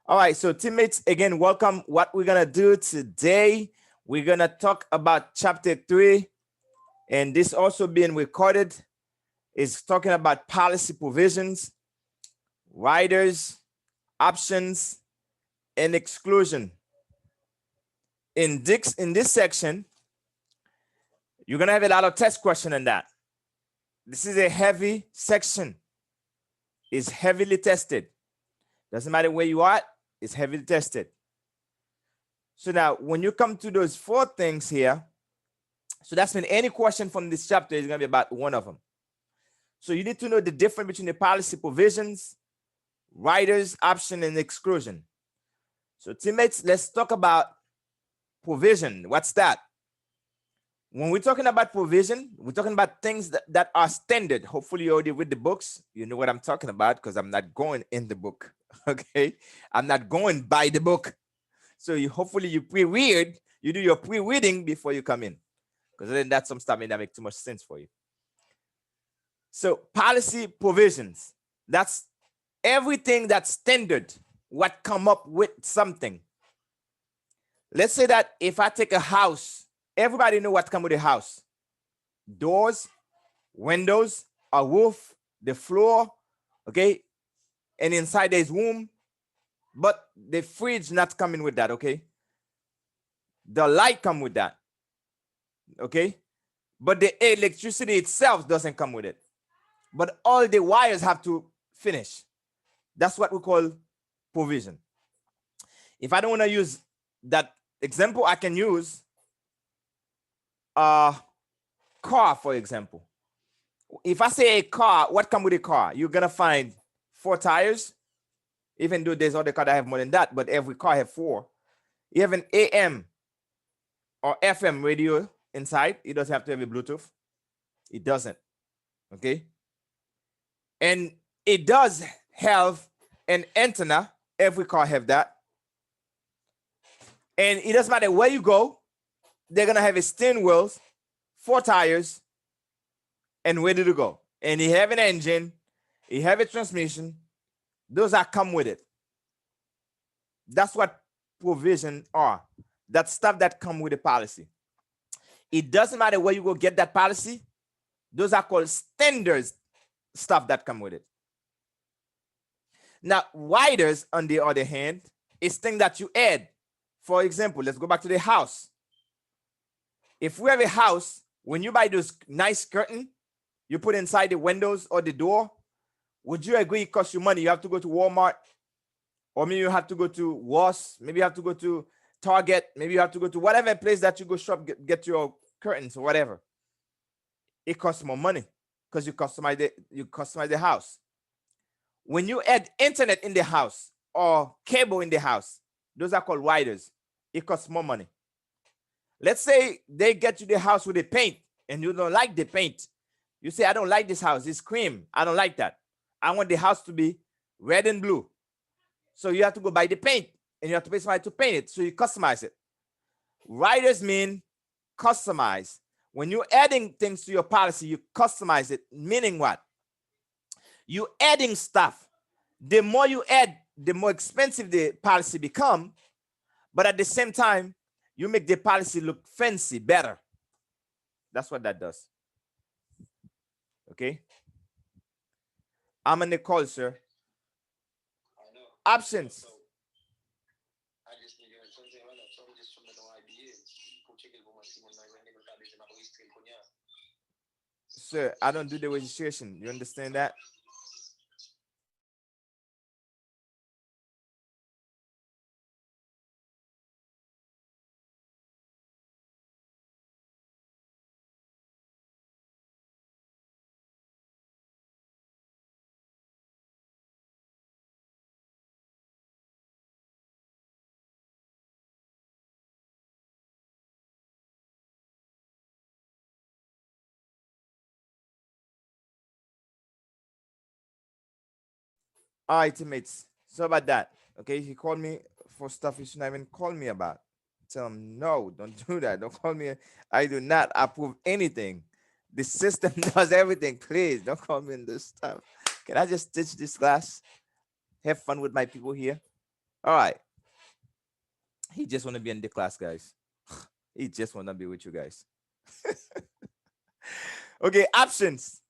All right, so teammates, again, welcome. What we're gonna do today, we're gonna talk about chapter 3, and this also being recorded is talking about policy provisions, riders, options, and exclusion. In this section, you're gonna have a lot of test question in that. This is a heavy section. It's heavily tested. Doesn't matter where you are, it's heavily tested. So now, when you come to those 4 things here, so that's when any question from this chapter is going to be about one of them. So you need to know the difference between the policy provisions, riders, option, and exclusion. So teammates, let's talk about provision. What's that? When we're talking about provision, we're talking about things that are standard. Hopefully you already read the books. You know what I'm talking about because I'm not going in the book. Okay. I'm not going by the book. So hopefully you pre-read, you do your pre-reading before you come in. Because then that's some stuff that make too much sense for you. So policy provisions, that's everything that's standard, what come up with something. Let's say that if I take a house, everybody know what come with a house. Doors, windows, a roof, the floor, okay? And inside there's room, but the fridge not coming with that, okay? The light come with that, okay? But the electricity itself doesn't come with it. But all the wires have to finish. That's what we call provision. If I don't want to use that example, I can use a car, for example. If I say a car, what come with a car? You're going to find 4 tires, even though there's other cars that have more than that, but every car have 4. You have an AM or FM radio inside. It doesn't have to have a Bluetooth. It doesn't. Okay. And it does have an antenna. Every car have that. And it doesn't matter where you go, they're gonna have a steering wheel, 4 tires, and ready to go. And you have an engine, you have a transmission. Those are come with it. That's what provision are. That stuff that come with the policy. It doesn't matter where you go get that policy. Those are called standards stuff that come with it. Now, riders, on the other hand, is things that you add. For example, let's go back to the house. If we have a house, when you buy those nice curtain, you put inside the windows or the door, would you agree it costs you money? You have to go to Walmart, or maybe you have to go to Ross, maybe you have to go to Target, maybe you have to go to whatever place that you go shop, get your curtains or whatever. It costs more money because you customize the house. When you add internet in the house or cable in the house, those are called riders. It costs more money. Let's say they get you the house with the paint and you don't like the paint. You say, I don't like this house. It's cream. I don't like that. I want the house to be red and blue. So you have to go buy the paint and you have to pay somebody to paint it. So you customize it. Riders mean customize. When you're adding things to your policy, you customize it, meaning what? You're adding stuff. The more you add, the more expensive the policy become. But at the same time, you make the policy look fancy, better. That's what that does. Okay? I'm on the call, sir. Options. Sir, I don't do the registration. You understand that? All right, teammates. So about that. Okay, he called me for stuff he shouldn't even call me about. Tell him, no, don't do that. Don't call me. I do not approve anything. The system does everything. Please don't call me in this stuff. Can I just teach this class? Have fun with my people here. All right. He just want to be in the class, guys. He just want to be with you guys. Okay, options.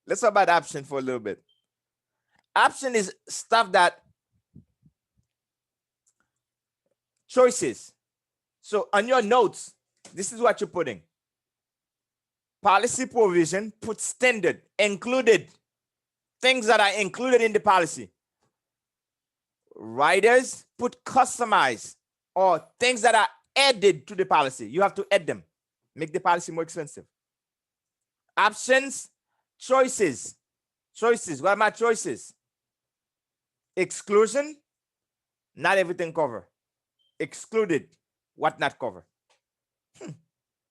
Let's talk about option for a little bit. Option is stuff that choices. So on your notes, this is what you're putting. Policy provision, put standard, included, things that are included in the policy. Riders, put customized, or things that are added to the policy. You have to add them, make the policy more expensive. Options, choices. Choices, what are my choices? Exclusion, not everything cover. Excluded, what not cover.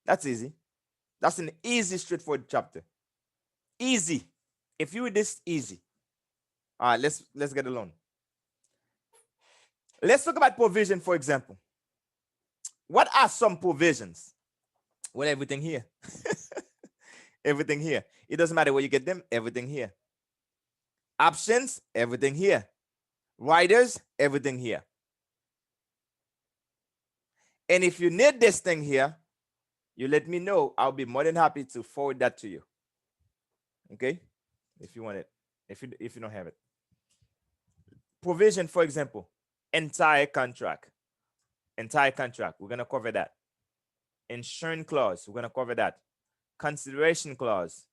That's easy. That's an easy, straightforward chapter. Easy. If you read this, easy. All right, let's get along. Let's talk about provision, for example. What are some provisions? Well, everything here. Everything here. It doesn't matter where you get them, everything here. Options, everything here. Riders, everything here. And if you need this thing here, you let me know. I'll be more than happy to forward that to you. Okay? If you want it. If you don't have it. Provision, for example, entire contract. Entire contract. We're going to cover that. Insuring clause. We're going to cover that. Consideration clause.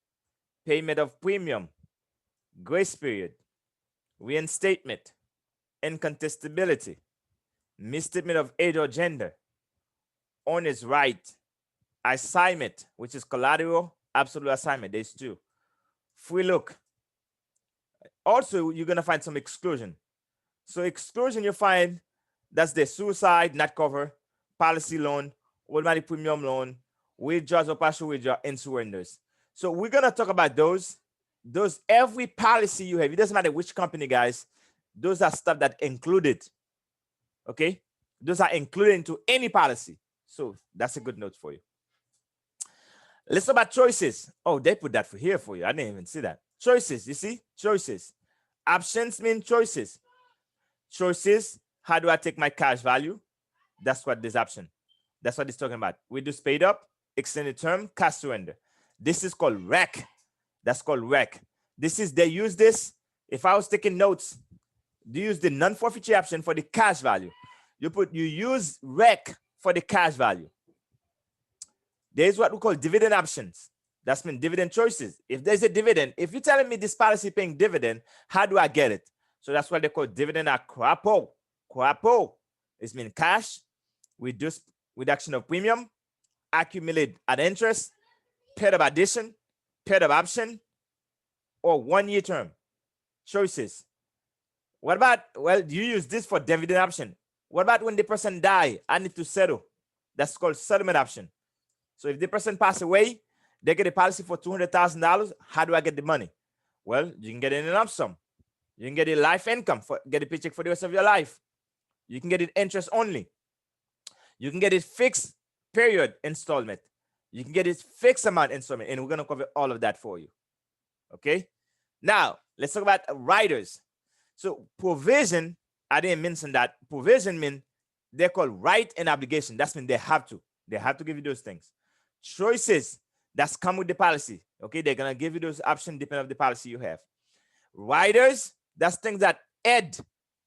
Payment of premium. Grace period. Reinstatement. Incontestability. Misstatement of age or gender. Owner's right. Assignment, which is collateral, absolute assignment. There's two. Free look. Also, you're going to find some exclusion. So exclusion, you find that's the suicide, not cover, policy loan, automatic premium loan, withdrawals or partial withdrawal, and surrenders. So we're going to talk about those. Every policy you have, it doesn't matter which company, guys, those are stuff that included. Okay? Those are included into any policy. So that's a good note for you. Let's talk about choices. Oh, they put that for here for you. I didn't even see that. Choices, you see? Choices. Options mean choices. Choices, how do I take my cash value? That's what this option. That's what it's talking about. We do paid up, extended term, cash surrender. This is called REC. That's called REC. They use this. If I was taking notes, they use the non-forfeiture option for the cash value. You use REC for the cash value. There's what we call dividend options. That's mean dividend choices. If there's a dividend, if you're telling me this policy paying dividend, how do I get it? So that's what they call dividend at CRAPO. CRAPO is mean cash, reduction of premium, accumulate at interest, paid up addition, paid up option, or 1 year term. Choices. What about, well, you use this for dividend option. What about when the person die? I need to settle. That's called settlement option. So if the person pass away, they get a policy for $200,000. How do I get the money? Well, you can get it in a lump sum. You can get a life income, get a paycheck for the rest of your life. You can get it interest only. You can get it fixed period installment. You can get it fixed amount installment. And we're going to cover all of that for you. Okay. Now, let's talk about riders. So provision, I didn't mention that. Provision means they're called right and obligation. That's mean they have to. They have to give you those things. Choices, that's come with the policy. Okay, they're gonna give you those options depending on the policy you have. Riders, that's things that add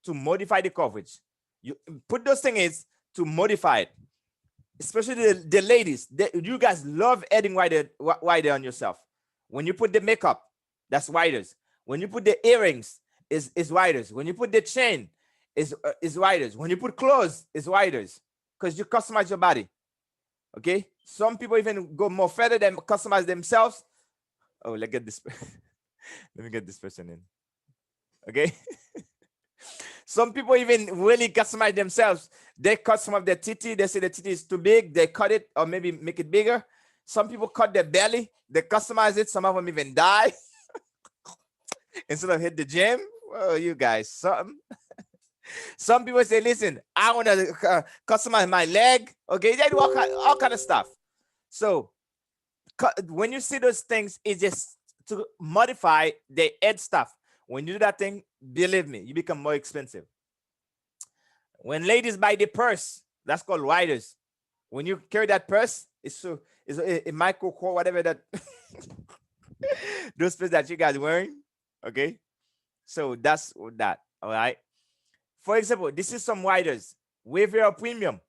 to modify the coverage. You put those things to modify it. Especially the ladies, you guys love adding rider on yourself. When you put the makeup, that's riders. When you put the earrings, is riders. When you put the chain, is riders. When you put clothes, is riders. Because you customize your body. Okay, some people even go more further than customize themselves. Oh, let me get this person in. Okay. Some people even really customize themselves. They cut some of their titty. They say the titty is too big. They cut it or maybe make it bigger. Some people cut their belly. They customize it. Some of them even die instead of hit the gym. Oh, you guys, something. Some people say, listen, I want to customize my leg. Okay, they do all kind of stuff. So when you see those things, it's just to modify, they add stuff. When you do that thing, believe me, you become more expensive. When ladies buy the purse, that's called riders. When you carry that purse, it's a micro core, whatever that those purse that you guys wearing. Okay, so that's that. All right. For example, this is some riders. Waive your premium.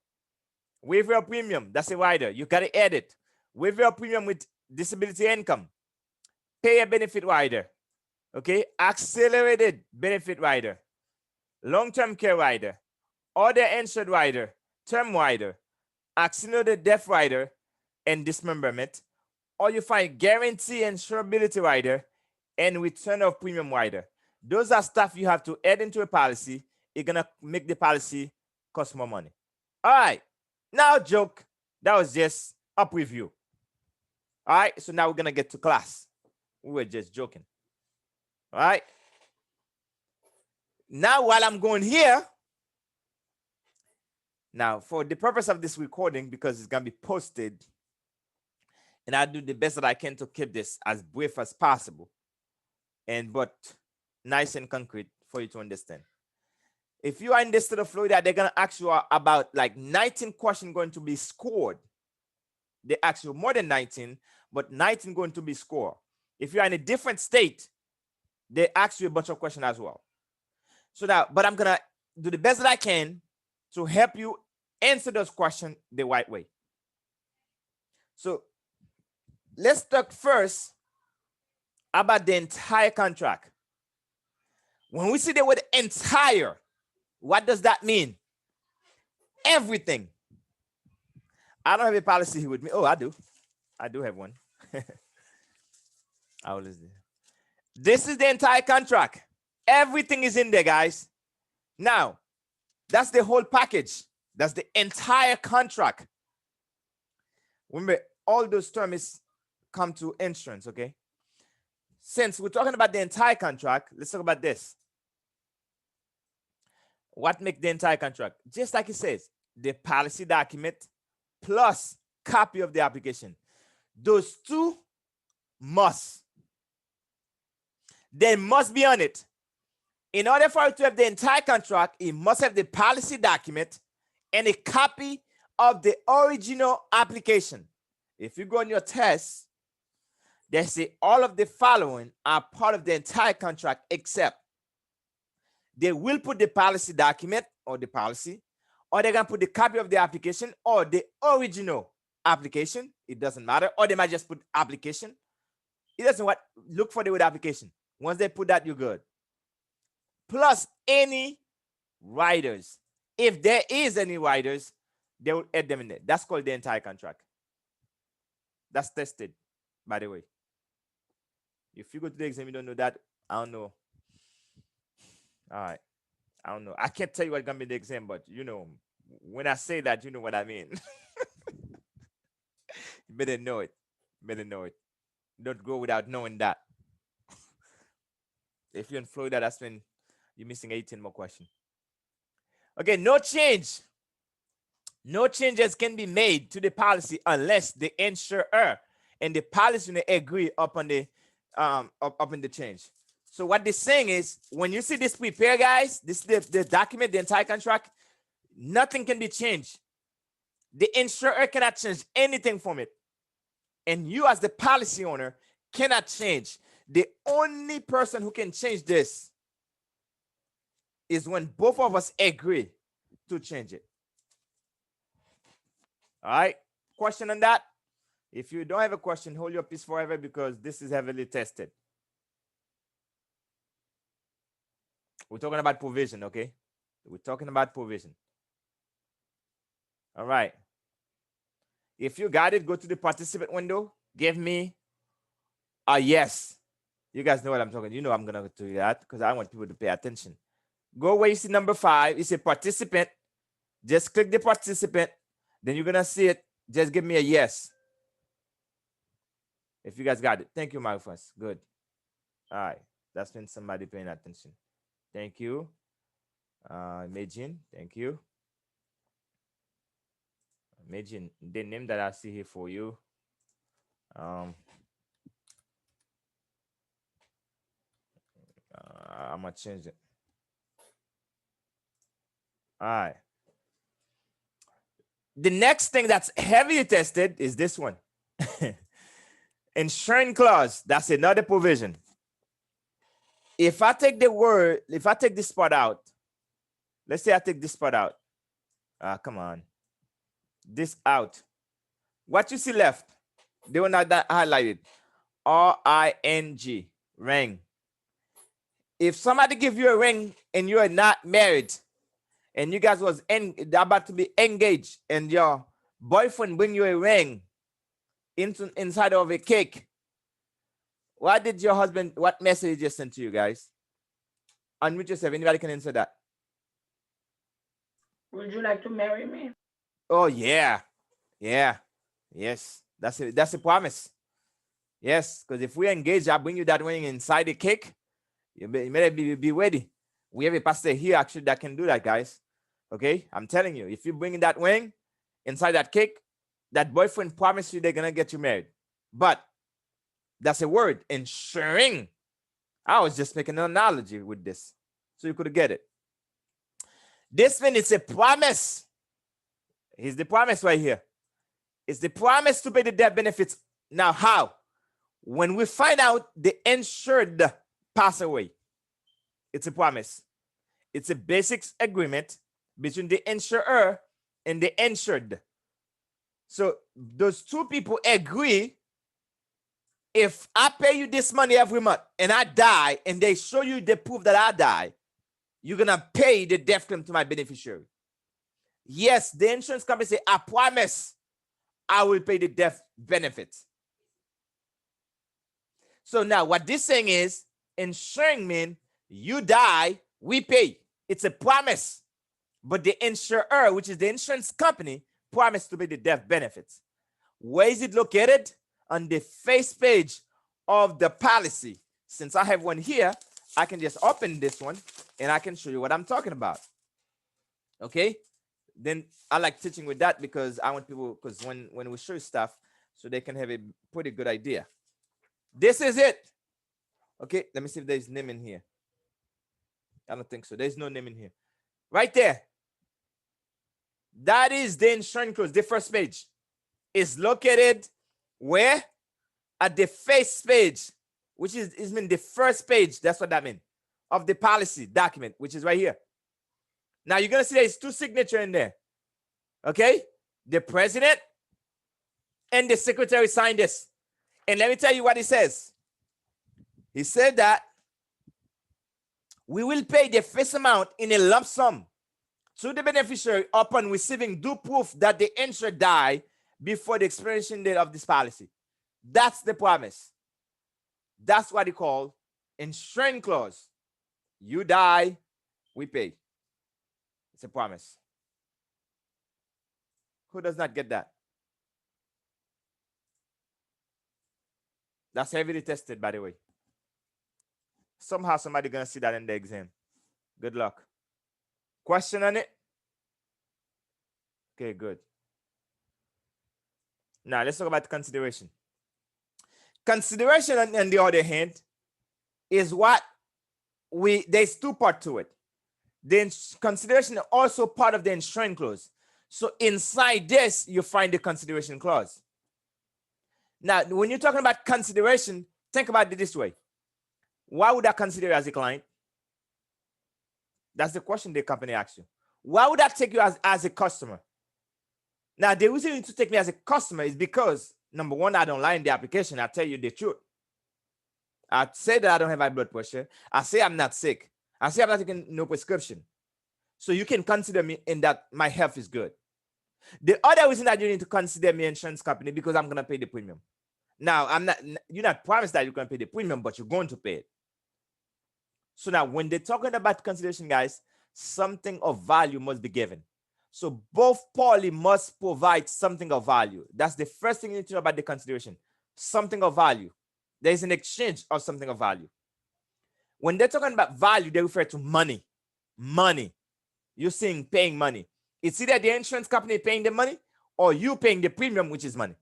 Waive your premium. That's a rider. You gotta add it. Waive your premium with disability income. Pay a benefit rider. Okay, accelerated benefit rider. Long-term care rider. Other insured rider. Term rider. Accelerated death rider and dismemberment. Or you find guarantee insurability rider and return of premium rider. Those are stuff you have to add into a policy. It's gonna make the policy cost more money. All right, now joke. That was just a preview. All right, so now we're gonna get to class. We were just joking. All right. Now while I'm going here, now for the purpose of this recording, because it's gonna be posted, and I do the best that I can to keep this as brief as possible, and but nice and concrete for you to understand. If you are in the state of Florida, they're gonna ask you about like 19 questions going to be scored. They ask you more than 19, but 19 going to be scored. If you are in a different state, they ask you a bunch of questions as well. So now, but I'm gonna do the best that I can to help you answer those questions the right way. So let's talk first about the entire contract. When we see the word entire, what does that mean? Everything. I don't have a policy here with me. Oh, I do. I do have one. I always do. This is the entire contract. Everything is in there, guys. Now, that's the whole package. That's the entire contract. Remember, all those terms come to insurance, okay? Since we're talking about the entire contract, let's talk about this. What makes the entire contract? Just like it says, the policy document plus copy of the application. Those two must. They must be on it. In order for it to have the entire contract, it must have the policy document and a copy of the original application. If you go on your test, they say all of the following are part of the entire contract, except they will put the policy document or the policy, or they're going to put the copy of the application or the original application. It doesn't matter. Or they might just put application. It doesn't what look for the word application. Once they put that, you're good. Plus any riders. If there is any riders, they will add them in there. That's called the entire contract. That's tested, by the way. If you go to the exam, you don't know that, I don't know. All right. I don't know. I can't tell you what's going to be the exam, but you know, when I say that, you know what I mean. You better know it. Better know it. Don't go without knowing that. If you're in Florida, that's when you're missing 18 more questions. Okay, no change. No changes can be made to the policy unless the insurer and the policy agree upon the upon the change. So what they're saying is, when you see this prepare, guys, this is the document, the entire contract, nothing can be changed. The insurer cannot change anything from it. And you as the policy owner cannot change. The only person who can change this is when both of us agree to change it. All right, question on that? If you don't have a question, hold your peace forever, because this is heavily tested. We're talking about provision, okay? We're talking about provision. All right. If you got it, go to the participant window. Give me a yes. You guys know what I'm talking. You know I'm going to do that because I want people to pay attention. Go where you see number 5. It's a participant. Just click the participant. Then you're going to see it. Just give me a yes. If you guys got it. Thank you, my friends. Good. All right. That's been somebody paying attention. Thank you. Imagine. Thank you. Imagine the name that I see here for you. I'm gonna change it. All right. The next thing that's heavily tested is this one. Insuring clause. That's another provision. If I take this part out, let's say I take this part out. Come on. This out. What you see left, they will not that highlighted. R-I-N-G, ring. If somebody give you a ring and you are not married, and you guys was about to be engaged, and your boyfriend bring you a ring inside of a cake, what message did you send to you guys? Unmute yourself. Anybody can answer that. Would you like to marry me? Oh yeah. Yes, that's a promise. Yes, because if we engage, I bring you that ring inside the cake. You better be ready. We have a pastor here actually that can do that, guys. Okay, I'm telling you, if you bring that ring inside that cake, that boyfriend promised you they're gonna get you married. But that's a word, insuring. I was just making an analogy with this, so you could get it. This one, it's a promise. Here's the promise right here. It's the promise to pay the death benefits. Now, how? When we find out the insured pass away, it's a promise. It's a basic agreement between the insurer and the insured. So those two people agree, if I pay you this money every month and I die and they show you the proof that I die, you're going to pay the death claim to my beneficiary. Yes, the insurance company say, I promise I will pay the death benefits. So now what this thing is, insuring means you die, we pay. It's a promise. But the insurer, which is the insurance company, promised to pay the death benefits. Where is it located? On the face page of the policy. Since I have one here, I can just open this one and I can show you what I'm talking about. Okay? Then I like teaching with that because I want people, because when we show stuff, so they can have a pretty good idea. This is it. Okay, let me see if there's name in here. I don't think so. There's no name in here. Right there. That is the insurance clause, the first page. Is located where? At the face page, which is mean the first page. That's what that means. Of the policy document, which is right here. Now you're gonna see there's two signatures in there. Okay? The president and the secretary signed this. And let me tell you what he says. He said that we will pay the first amount in a lump sum to the beneficiary upon receiving due proof that the insured died before the expiration date of this policy. That's the promise. That's what he called insuring clause. You die, we pay. It's a promise. Who does not get that? That's heavily tested, by the way. Somehow somebody's gonna see that in the exam. Good luck. Question on it? Okay, good. Now let's talk about consideration. Consideration, on the other hand, is what there's two parts to it. The consideration is also part of the insuring clause. So inside this, you find the consideration clause. Now, when you're talking about consideration, think about it this way. Why would I consider you as a client? That's the question the company asks you. Why would I take you as a customer? Now, the reason you need to take me as a customer is because, number one, I don't lie in the application. I tell you the truth. I say that I don't have high blood pressure. I say I'm not sick. I say I'm not taking no prescription. So you can consider me in that my health is good. The other reason that you need to consider me insurance company because I'm going to pay the premium. Now, you're not promised that you're going to pay the premium, but you're going to pay it. So now when they're talking about consideration, guys, something of value must be given. So both parties must provide something of value. That's the first thing you need to know about the consideration. Something of value. There is an exchange of something of value. When they're talking about value, they refer to money. Money. You're seeing paying money. It's either the insurance company paying the money or you paying the premium, which is money.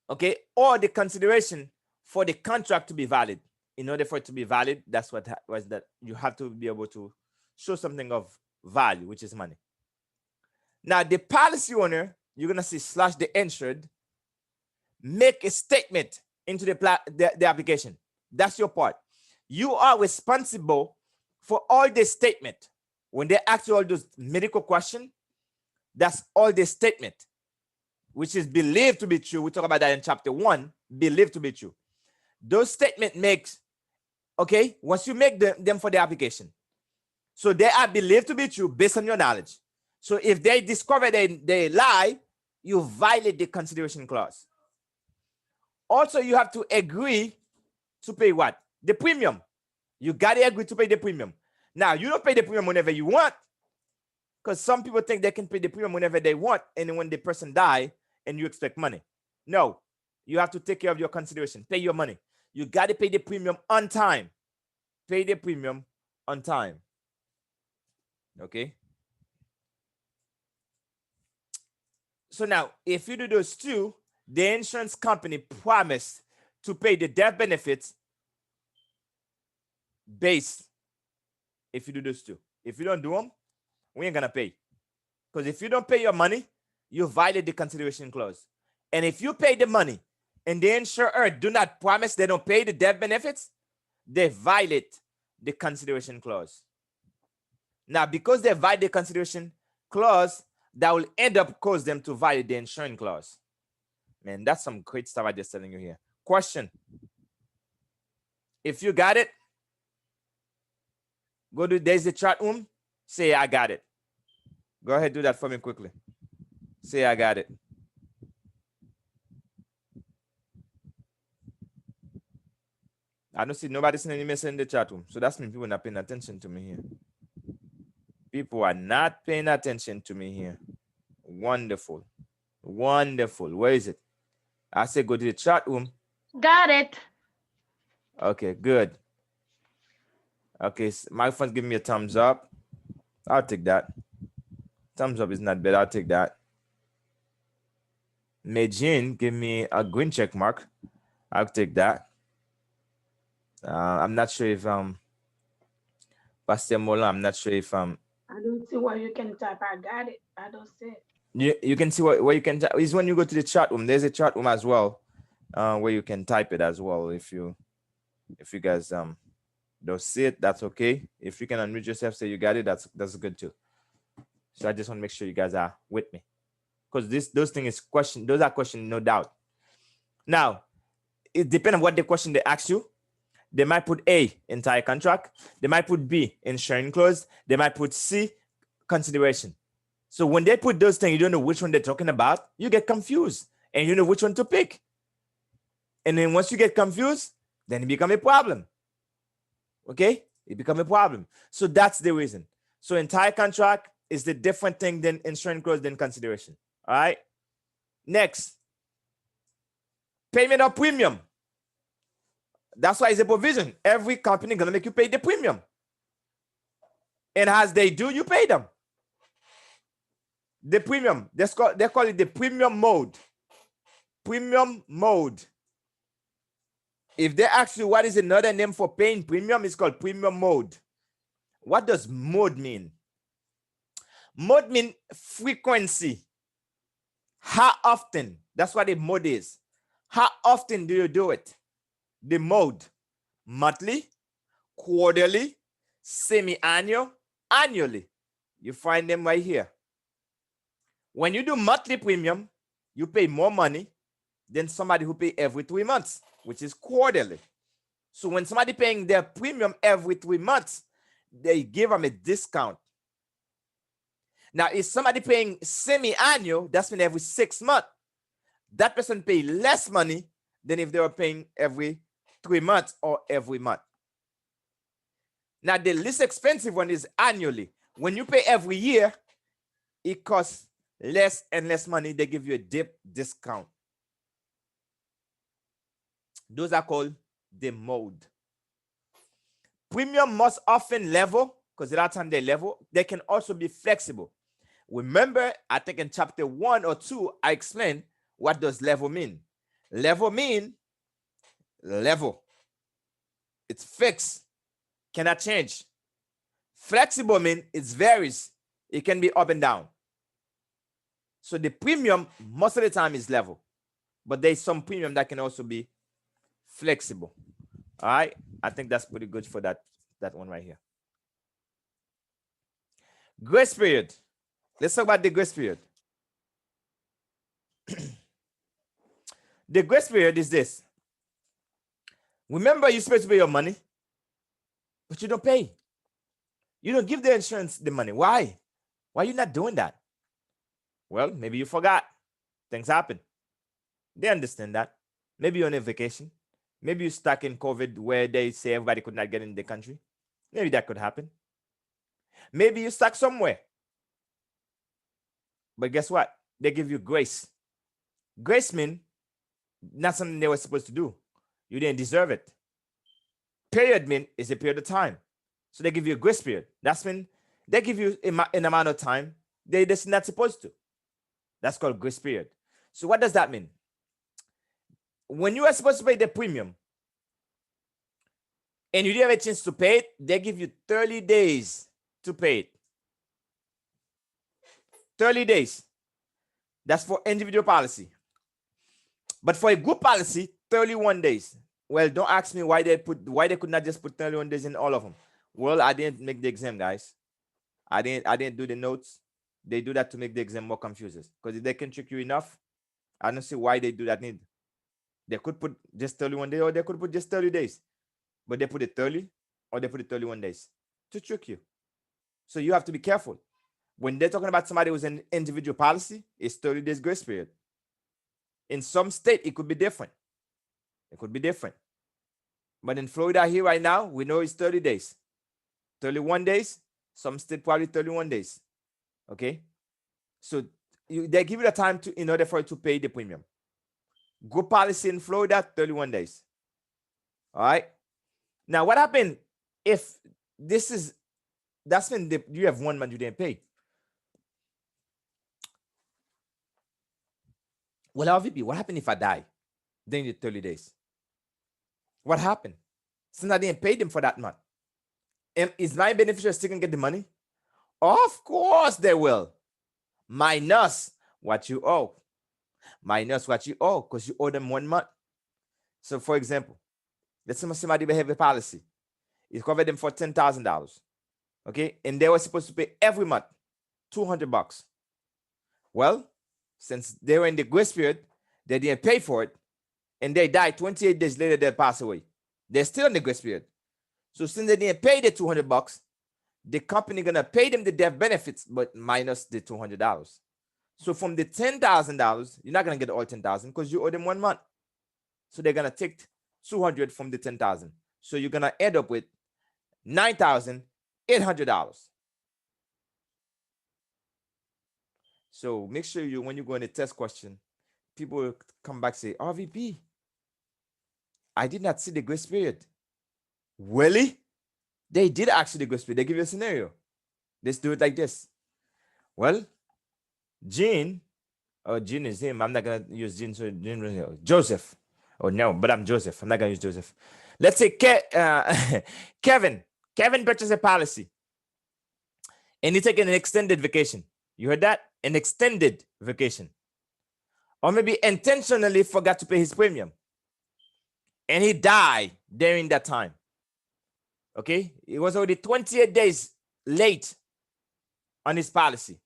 Okay? Or the consideration for the contract to be valid. In order for it to be valid, that's what was that you have to be able to show something of value, which is money. Now, the policy owner, you're going to see slash the insured, make a statement into the application. That's your part. You are responsible for all the statement. When they ask you all those medical questions, that's all the statement, which is believed to be true. We talk about that in chapter 1, believed to be true. Those statement makes, okay, once you make them for the application, so they are believed to be true based on your knowledge. So if they discover they lie, you violate the consideration clause. Also, you have to agree to pay what? The premium. You got to agree to pay the premium. Now, you don't pay the premium whenever you want, because some people think they can pay the premium whenever they want, and when the person die and you expect money. No, you have to take care of your consideration. Pay your money. You got to pay the premium on time. Pay the premium on time. Okay? So now, if you do those two, the insurance company promised to pay the death benefits based if you do those two. If you don't do them, we ain't gonna pay. Because if you don't pay your money, you violate the consideration clause. And if you pay the money and the insurer do not promise they don't pay the death benefits, they violate the consideration clause. Now, because they violate the consideration clause, that will end up cause them to violate the insurance clause. Man, that's some great stuff I just telling you here. Question. If you got it, go to, there's the chat room, say I got it. Go ahead, do that for me quickly. Say I got it. I don't see nobody sending any message in the chat room. So that's mean people not paying attention to me here. People are not paying attention to me here. Wonderful. Wonderful. Where is it? I say go to the chat room. Got it. Okay, good. Okay, so my phone's giving me a thumbs up. I'll take that. Thumbs up is not bad. I'll take that. Medjin, give me a green check mark. I'll take that. I'm not sure if Pastor Mola, I'm not sure if I don't see where you can type I got it. I don't see it. You can see where you can type is when you go to the chat room. There's a chat room as well, where you can type it as well. If you guys don't see it, that's okay. If you can unmute yourself, say you got it, that's good too. So I just want to make sure you guys are with me, because those things is question, those are questions, no doubt. Now, it depends on what the question they ask you. They might put A, entire contract. They might put B, insuring clause. They might put C, consideration. So when they put those things, you don't know which one they're talking about. You get confused and you know which one to pick. And then once you get confused, then it becomes a problem. Okay? It becomes a problem. So that's the reason. So entire contract is the different thing than insurance clause than consideration. All right? Next, payment of premium. That's why it's a provision. Every company gonna make you pay the premium. And as they do, you pay them. The premium, they call it the premium mode. Premium mode. If they ask you what is another name for paying premium, it's called premium mode. What does mode mean? Mode means frequency. How often? That's what the mode is. How often do you do it? The mode, monthly, quarterly, semi-annual, annually. You find them right here. When you do monthly premium, you pay more money than somebody who pay every 3 months, which is quarterly. So when somebody paying their premium every 3 months, they give them a discount. Now, if somebody paying semi-annual, that's mean every 6 months, that person pay less money than if they were paying every 3 months or every month. Now, the least expensive one is annually. When you pay every year, it costs less and less money. They give you a deep discount. Those are called the mode. Premium must often level, because a lot of times they level. They can also be flexible. Remember, I think in chapter 1 or 2, I explained what does level mean. Level mean level. It's fixed, cannot change. Flexible mean it varies. It can be up and down. So the premium most of the time is level, but there's some premium that can also be flexible. All right, I think that's pretty good for that one right here. Grace period. Let's talk about the grace period. The grace period is this. Remember, you're supposed to pay your money, but you don't pay. You don't give the insurance the money. Why? Why are you not doing that? Well, maybe you forgot. Things happen. They understand that. Maybe you're on a vacation. Maybe you're stuck in COVID where they say everybody could not get in the country. Maybe that could happen. Maybe you're stuck somewhere. But guess what? They give you grace. Grace means not something they were supposed to do. You didn't deserve it. Period means it's a period of time. So they give you a grace period. That's when they give you an amount of time they're just not supposed to. That's called grace period. So what does that mean? When you are supposed to pay the premium and you didn't have a chance to pay it, they give you 30 days to pay it. 30 days. That's for individual policy. But for a group policy, 31 days. Well, don't ask me why they could not just put 31 days in all of them. Well, I didn't make the exam, guys. I didn't do the notes. They do that to make the exam more confusing. Because if they can trick you enough, I don't see why they do that need. They could put just 31 days or they could put just 30 days. But they put it 30 or they put it 31 days to trick you. So you have to be careful. When they're talking about somebody who's an individual policy, it's 30 days grace period. In some state, it could be different. It could be different. But in Florida here right now, we know it's 30 days. 31 days, some state probably 31 days. Okay? So they give you the time in order for you to pay the premium. Group policy in Florida, 31 days. All right? Now, what happened if that's when you have 1 month you didn't pay? Well, RVP, what happened if I die during the 30 days? What happened? Since I didn't pay them for that month. And is my beneficiary still going to get the money? Of course they will. Minus what you owe. Minus what you owe because you owe them 1 month. So, for example, let's say somebody have a policy. It covered them for $10,000. Okay? And they were supposed to pay every month $200. Well, since they were in the grace period, they didn't pay for it, and they died 28 days later, they passed away. They're still in the grace period. So since they didn't pay the $200, the company gonna pay them the death benefits, but minus the $200. So from the $10,000, you're not gonna get all 10,000 because you owe them 1 month. So they're gonna take 200 from the 10,000. So you're gonna end up with $9,800. So make sure when you go in the test question, people will come back and say, RVP, I did not see the grace period. Really? They did actually the grace period. They give you a scenario. Let's do it like this. Well, Gene is him. I'm not going to use Gene. So Gene, Joseph. Oh, no, but I'm Joseph. I'm not going to use Joseph. Let's say Kevin. Kevin purchased a policy. And he's taking an extended vacation. You heard that? An extended vacation. Or maybe intentionally forgot to pay his premium. And he died during that time. Okay? It was already 28 days late on his policy.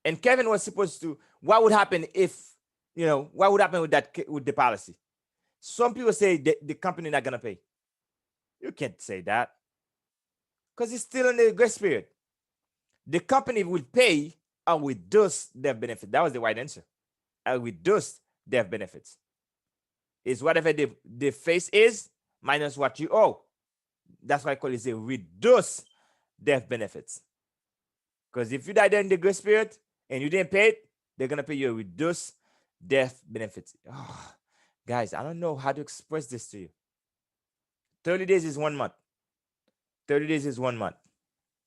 And Kevin was supposed to, what would happen if, what would happen with the policy? Some people say the company not going to pay. You can't say that. Because it's still in the grace period. The company will pay and reduce their benefit. That was the right answer. And reduce their benefits. It's whatever the face is minus what you owe. That's why I call it a reduce death benefits. Because if you die during the grace period and you didn't pay it, they're going to pay you a reduced death benefits. Oh, guys, I don't know how to express this to you. 30 days is 1 month. 30 days is 1 month.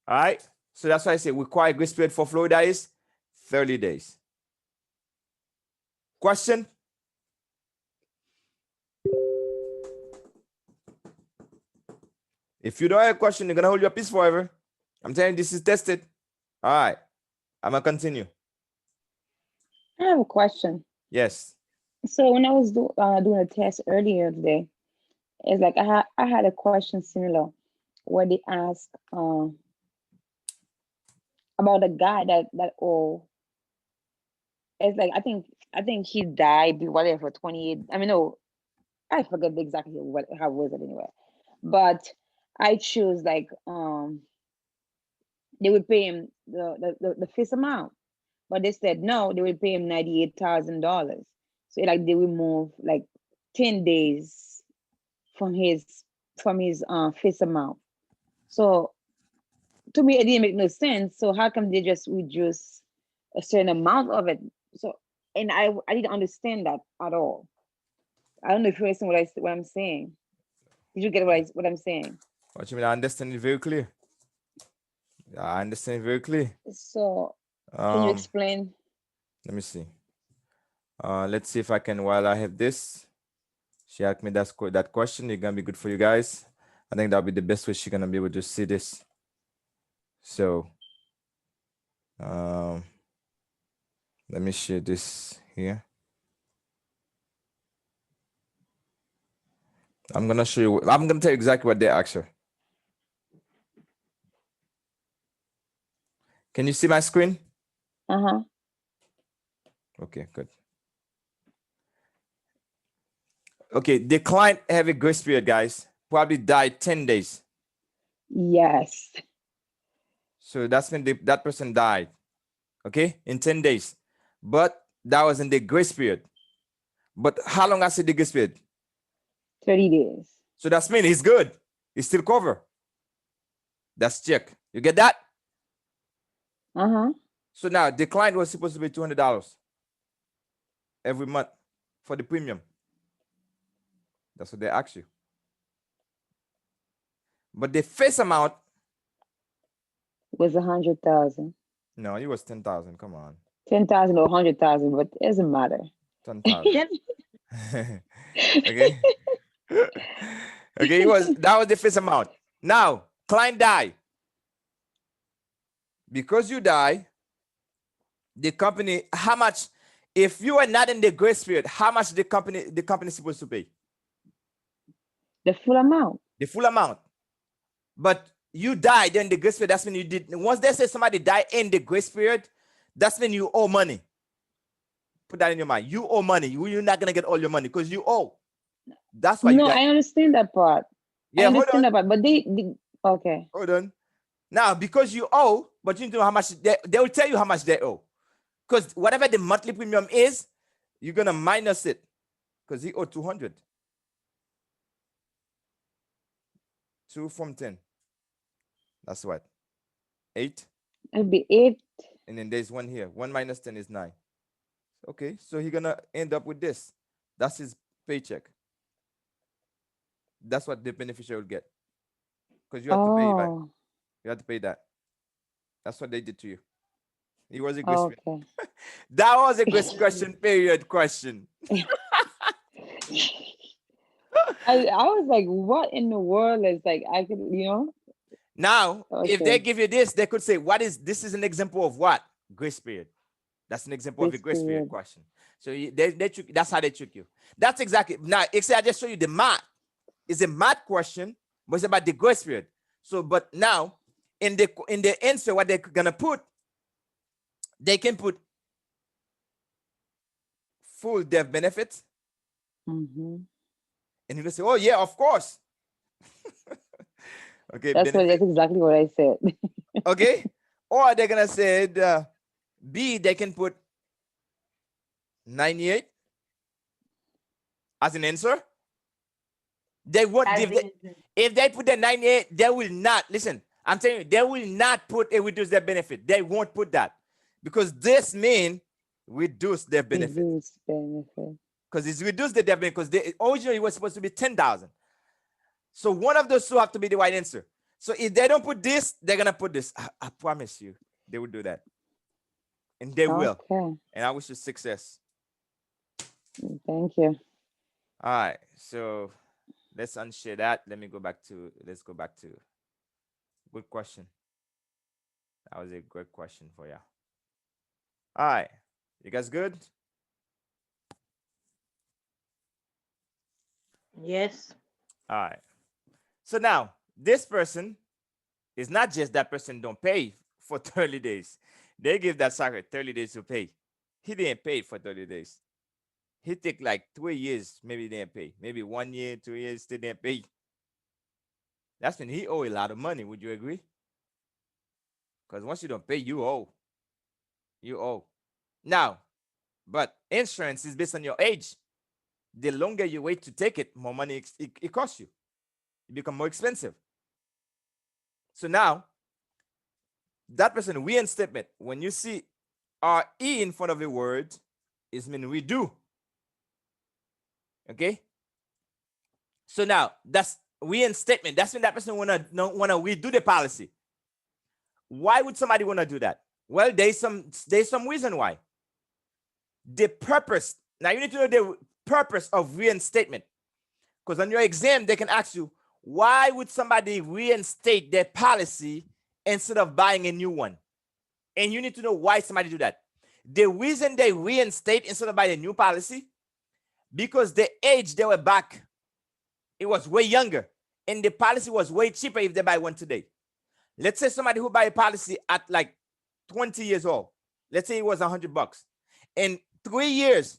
All right? So that's why I say required grace period for Florida is 30 days. Question? If you don't have a question, they're going to hold your peace forever. I'm telling you, this is tested. All right. I'm going to continue. I have a question. Yes. So when I was doing a test earlier today, it's like I had a question similar where they ask about a guy that it's like I think he died whatever 28. I mean no, I forget exactly what how was it anyway. But I choose like they would pay him the fixed amount. But they said no, they would pay him $98,000. So like they will move like 10 days from his fixed amount. So to me it didn't make no sense. So how come they just reduce a certain amount of it? So and I didn't understand that at all. I don't know if you understand what I'm saying. Did you get what I'm saying? What you mean? I understand it very clear. I understand it very clear. So can you Um, explain? let me see. Let's see if I can. While I have this, she asked me that question. It's gonna be good for you guys. I think that'll be the best way she's gonna be able to see this. So, um, let me share this here. I'm gonna show you. I'm gonna tell you exactly what they asked her. Can you see my screen? Uh-huh. Okay, good. Okay, the client have a grace period, guys. Probably died 10 days. Yes. So that's when that person died. Okay, in 10 days. But that was in the grace period. But how long has the grace period? 30 days. So that's mean he's good. He's still covered. That's check. You get that? Uh-huh. So now the client was supposed to pay $200 every month for the premium. That's what they ask you. But the face amount, Was 100,000. no, it was 10,000. Come on, 10,000 or 100,000, but it doesn't matter. 10,000. Okay. Okay, that was the face amount. Now, client die. Because you die, the company, how much, if you are not in the grace period, how much the company is supposed to pay? The full amount. The full amount. But you died during the grace period. That's when you did. Once they say somebody died in the grace period, that's when you owe money. Put that in your mind. You owe money. You're not gonna get all your money because you owe. That's why you No, died. I understand that part. I Yeah, hold on. understand that part, but okay. Hold on. Now, because you owe, but you know how much they will tell you how much they owe. Because whatever the monthly premium is, you're gonna minus it. Because he owed 200. 2 from 10. That's what? 8. It'll be 8. And then there's 1 here. 1 minus 10 is 9. Okay, so he's gonna end up with this. That's his paycheck. That's what the beneficiary will get. Because you have to pay back. Oh, You have to pay that. That's what they did to you. It was a grace period. okay. That was a grace question period question. I was like, what in the world is like I could, Now, if they okay, give you this, they could say, this is an example of what? Grace period. That's an example of a this grace period period. question. So that's how they trick you. That's exactly. Now, I just show you the math. It's a math question, but it's about the grace period. So, but now, in the answer, what they're gonna put, they can put full death benefits, Mm-hmm. and you can say, oh yeah, of course. Okay, That's benefit. exactly what I said. Okay, or they're gonna say B. They can put 98 as an answer. They won't give if they put the 98, they will not listen. I'm telling you, they will not put a reduce their benefit. They won't put that because this means reduce their benefit. Reduce benefit. Because it's reduced their benefit because originally it was supposed to be 10,000. So one of those two have to be the right answer. So if they don't put this, they're gonna put this. I promise you, they will do that, and they will. Okay. And I wish you success. Thank you. All right, so let's unshare that. Let's go back to good question. That was a great question for you. All right. You guys good? Yes. All right. So now this person is not just that person don't pay for 30 days. They give that sucker 30 days to pay. He didn't pay for 30 days. He take like 3 years, maybe he didn't pay. Maybe 1 year, 2 years, still didn't pay. That's when he owe a lot of money. Would you agree? Because once you don't pay, you owe. You owe. Now, but insurance is based on your age. The longer you wait to take it, more money it costs you. It become more expensive. So now, that person reinstatement, when you see RE in front of a word, is mean redo. Okay? So now, that's reinstatement. That's when that person wanna redo the policy. Why would somebody wanna do that? Well, there's some reason why. The purpose. Now you need to know the purpose of reinstatement. Because on your exam, they can ask you, why would somebody reinstate their policy instead of buying a new one? And you need to know why somebody do that. The reason they reinstate instead of buying a new policy, because the age they were back, it was way younger. And the policy was way cheaper if they buy one today. Let's say somebody who buy a policy at like 20 years old. Let's say it was $100. In 3 years,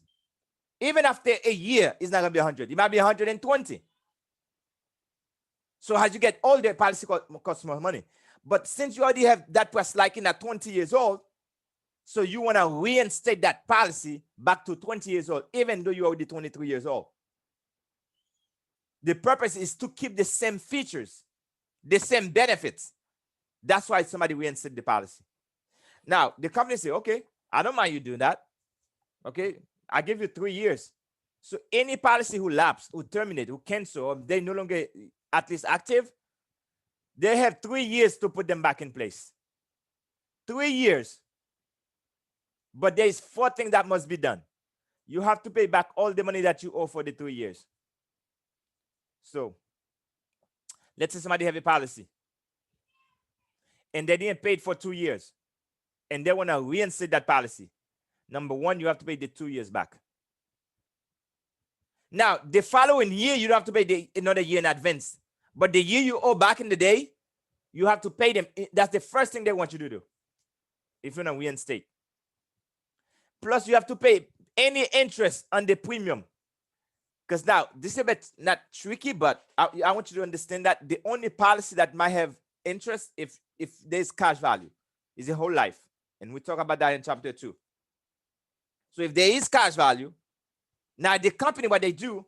even after a year, it's not gonna be 100. It might be 120. So as you get older, policy costs more money. But since you already have that price like in at 20 years old, so you want to reinstate that policy back to 20 years old, even though you're already 23 years old. The purpose is to keep the same features, the same benefits. That's why somebody reinstate the policy. Now, the company say, okay, I don't mind you doing that. Okay, I give you 3 years. So any policy who lapse, who terminate, who cancel, or they no longer at least active, they have 3 years to put them back in place. 3 years. But there is 4 things that must be done. You have to pay back all the money that you owe for the 3 years. So let's say somebody have a policy and they didn't pay it for 2 years and they want to reinstate that policy. Number 1, you have to pay the 2 years back. Now, the following year, you don't have to pay another year in advance. But the year you owe back in the day, you have to pay them. That's the first thing they want you to do if you want to reinstate. Plus, you have to pay any interest on the premium. Because now, this is a bit not tricky, but I want you to understand that the only policy that might have interest if there's cash value is a whole life. And we talk about that in chapter 2. So if there is cash value, now the company, what they do,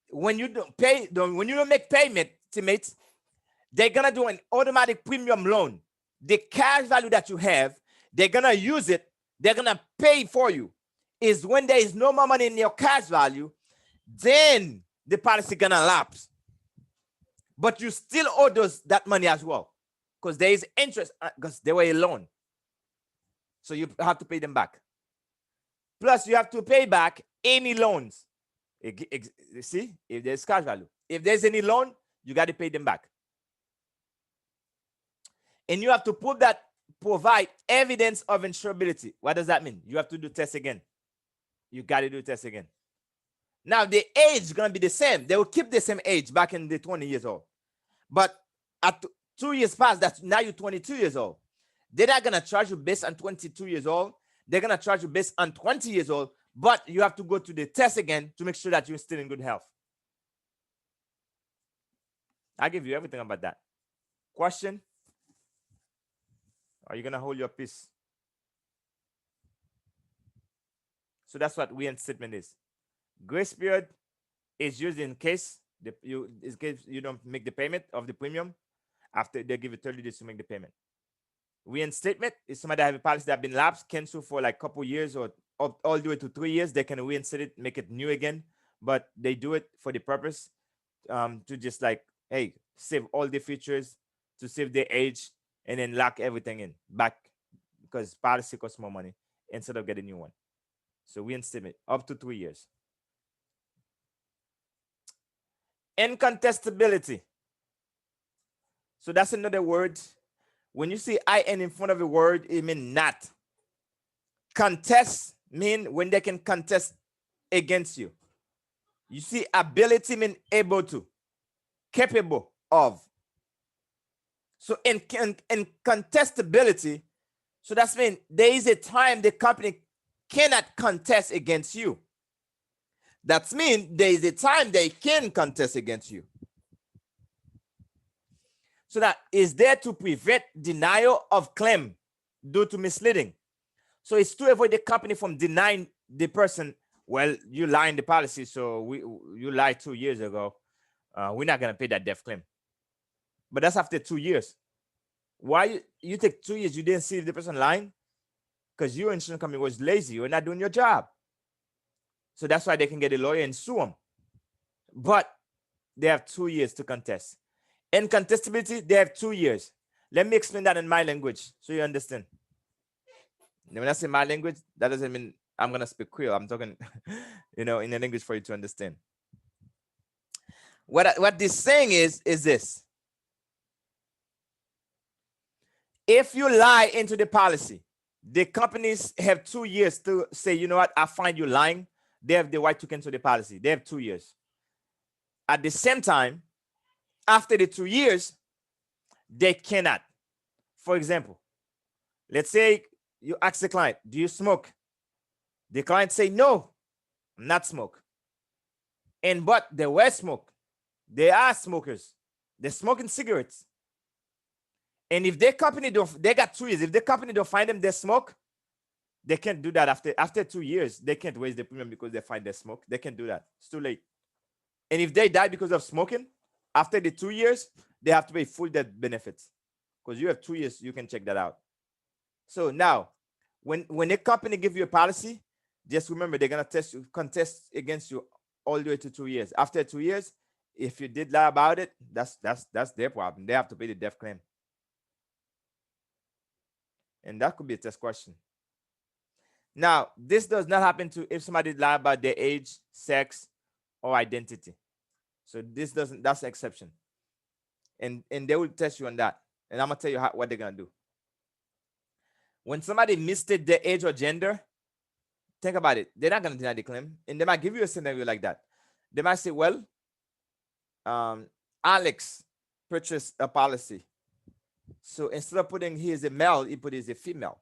when you don't pay, when you don't make payment, teammates, they're gonna do an automatic premium loan. The cash value that you have, they're gonna use it, they're gonna pay for you. Is when there is no more money in your cash value, then the policy gonna lapse. But you still owe that money as well, because there is interest, because they were a loan. So you have to pay them back. Plus, you have to pay back any loans. See, if there's cash value, if there's any loan, you got to pay them back. And you have to provide evidence of insurability. What does that mean? You have to do tests again. You got to do tests again. Now, the age is going to be the same. They will keep the same age back in the 20 years old. But at 2 years past, that's now you're 22 years old. They're not going to charge you based on 22 years old. They're going to charge you based on 20 years old. But you have to go to the test again to make sure that you're still in good health. I give you everything about that. Question? Are you going to hold your peace? So that's what reinstatement is. Grace period is used in case you don't make the payment of the premium after they give you 30 days to make the payment. Reinstatement is somebody that have a policy that have been lapsed, canceled for like a couple years or all the way to 3 years. They can reinstate it, make it new again, but they do it for the purpose to just like, hey, save all the features, to save the age, and then lock everything in back because policy costs more money instead of getting a new one. So reinstatement up to 3 years. Incontestability. So that's another word. When you see IN in front of a word, it means not. Contest mean when they can contest against you. You see, ability mean able to, capable of. So in contestability, so that's mean there is a time the company cannot contest against you. That means there is a time they can contest against you. So that is there to prevent denial of claim due to misleading. So it's to avoid the company from denying the person, well, you lied in the policy, so you lied 2 years ago. We're not gonna pay that death claim. But that's after 2 years. Why you take 2 years, you didn't see the person lying? Because your insurance company was lazy, you're not doing your job. So that's why they can get a lawyer and sue them. But they have 2 years to contest. In contestability, they have 2 years. Let me explain that in my language so you understand. When I say my language, that doesn't mean I'm going to speak Creole. I'm talking, in a language for you to understand. What this saying is this. If you lie into the policy, the companies have 2 years to say, you know what, I find you lying. They have the right to cancel the policy. They have 2 years. At the same time, after the 2 years, they cannot. For example, let's say you ask the client, do you smoke? The client say, no, not smoke. But they were smoke. They are smokers. They're smoking cigarettes. And if their company they got 2 years. If the company don't find them, they smoke, they can't do that after 2 years. They can't raise the premium because they find they smoke. They can't do that. It's too late. And if they die because of smoking, after the 2 years, they have to pay full death benefits. Because you have 2 years, you can check that out. So now, when a company give you a policy, just remember they're gonna contest against you all the way to 2 years. After 2 years, if you did lie about it, that's their problem. They have to pay the death claim. And that could be a test question. Now, this does not happen to if somebody lie about their age, sex, or identity. So this doesn't, that's an exception. And they will test you on that. And I'm gonna tell you what they're gonna do. When somebody misstated their age or gender, think about it. They're not gonna deny the claim. And they might give you a scenario like that. They might say, well, Alex purchased a policy. So instead of putting he is a male, he put he is a female.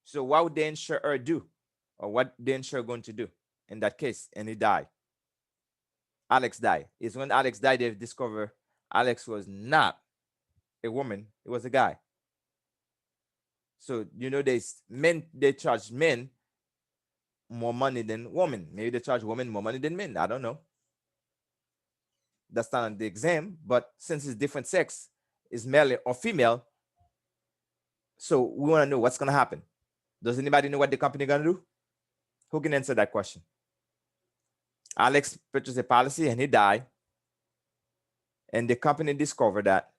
So what would the insurer do? Or what the insurer going to do in that case? And he died. Alex died. It's when Alex died, they've discovered Alex was not a woman, it was a guy. So, they charge men more money than women. Maybe they charge women more money than men. I don't know. That's not on the exam, but since it's different sex, is male or female, so we want to know what's going to happen. Does anybody know what the company going to do? Who can answer that question? Alex purchased a policy and he died. And the company discovered that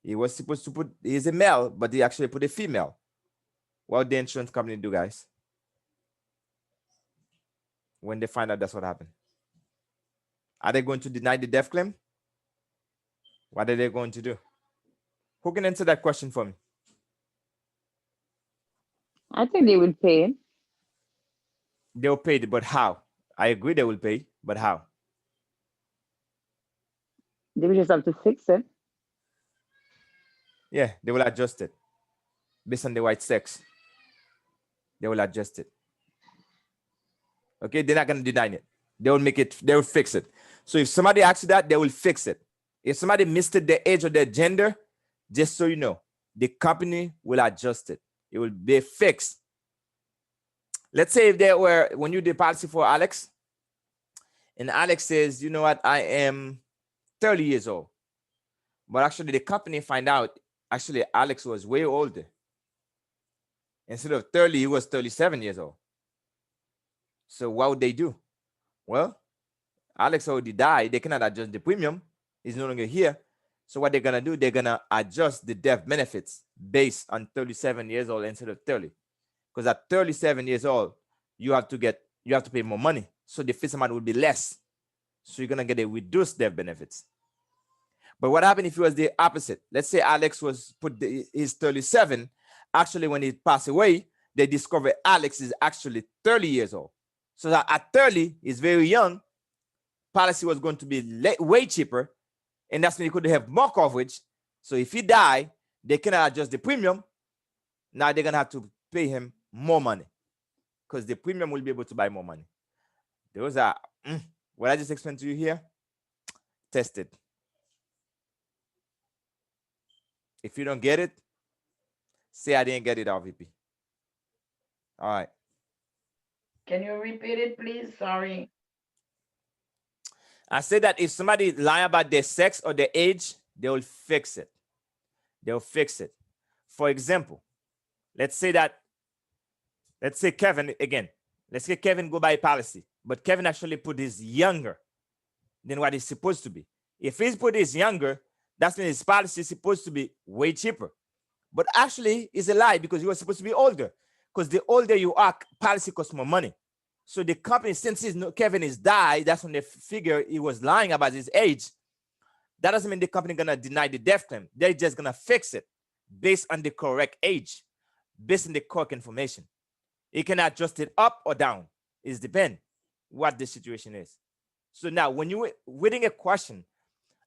he was supposed to put, he's a male, but he actually put a female. What would the insurance company do, guys? When they find out that's what happened. Are they going to deny the death claim? What are they going to do? Who can answer that question for me? I think they will pay. They'll pay, but how? I agree they will pay, but how? They will just have to fix it. Yeah, they will adjust it. Based on the right sex. They will adjust it. Okay, they're not going to deny it. They will make it, they will fix it. So if somebody asks you that, they will fix it. If somebody missed their age or their gender, just so you know, the company will adjust it. It will be fixed. Let's say if they were, when you did policy for Alex, and Alex says, you know what, I am 30 years old. But actually the company find out, actually Alex was way older. Instead of 30, he was 37 years old. So what would they do? Well, Alex already died. They cannot adjust the premium. He's no longer here. So what they're going to do, they're going to adjust the death benefits based on 37 years old instead of 30. Because at 37 years old, you have to pay more money. So the fixed amount will be less. So you're going to get a reduced death benefits. But what happened if it was the opposite? Let's say Alex was he's 37. Actually, when he passed away, they discover Alex is actually 30 years old. So that at 30, he's very young. Policy was going to be way cheaper, and that's when he could have more coverage. So if he die, they cannot adjust the premium. Now they're gonna have to pay him more money because the premium will be able to buy more money. Those are what I just explained to you here. Test it. If you don't get it, say I didn't get it, RVP. All right. Can you repeat it, please? Sorry. I said that if somebody lie about their sex or their age, they will fix it. They'll fix it. For example, let's say Kevin again. Let's say Kevin go buy a policy, but Kevin actually put his younger than what he's supposed to be. If he's put his younger, that's when his policy is supposed to be way cheaper. But actually, it's a lie because you were supposed to be older. Because the older you are, policy costs more money. So the company, since Kevin is died, that's when they figure he was lying about his age. That doesn't mean the company gonna deny the death claim. They're just gonna fix it based on the correct age, based on the correct information. It can adjust it up or down. It depends what the situation is. So now, when you're reading a question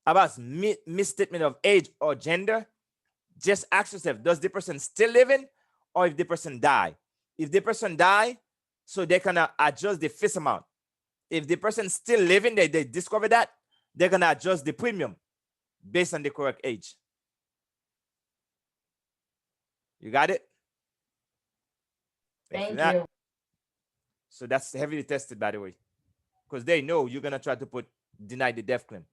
about misstatement of age or gender, just ask yourself, does the person still living or if the person die? If the person die, so they can adjust the fixed amount. If the person still living, they discover that, they're going to adjust the premium based on the correct age. You got it? Thank you. So that's heavily tested, by the way, because they know you're going to try to deny the death claim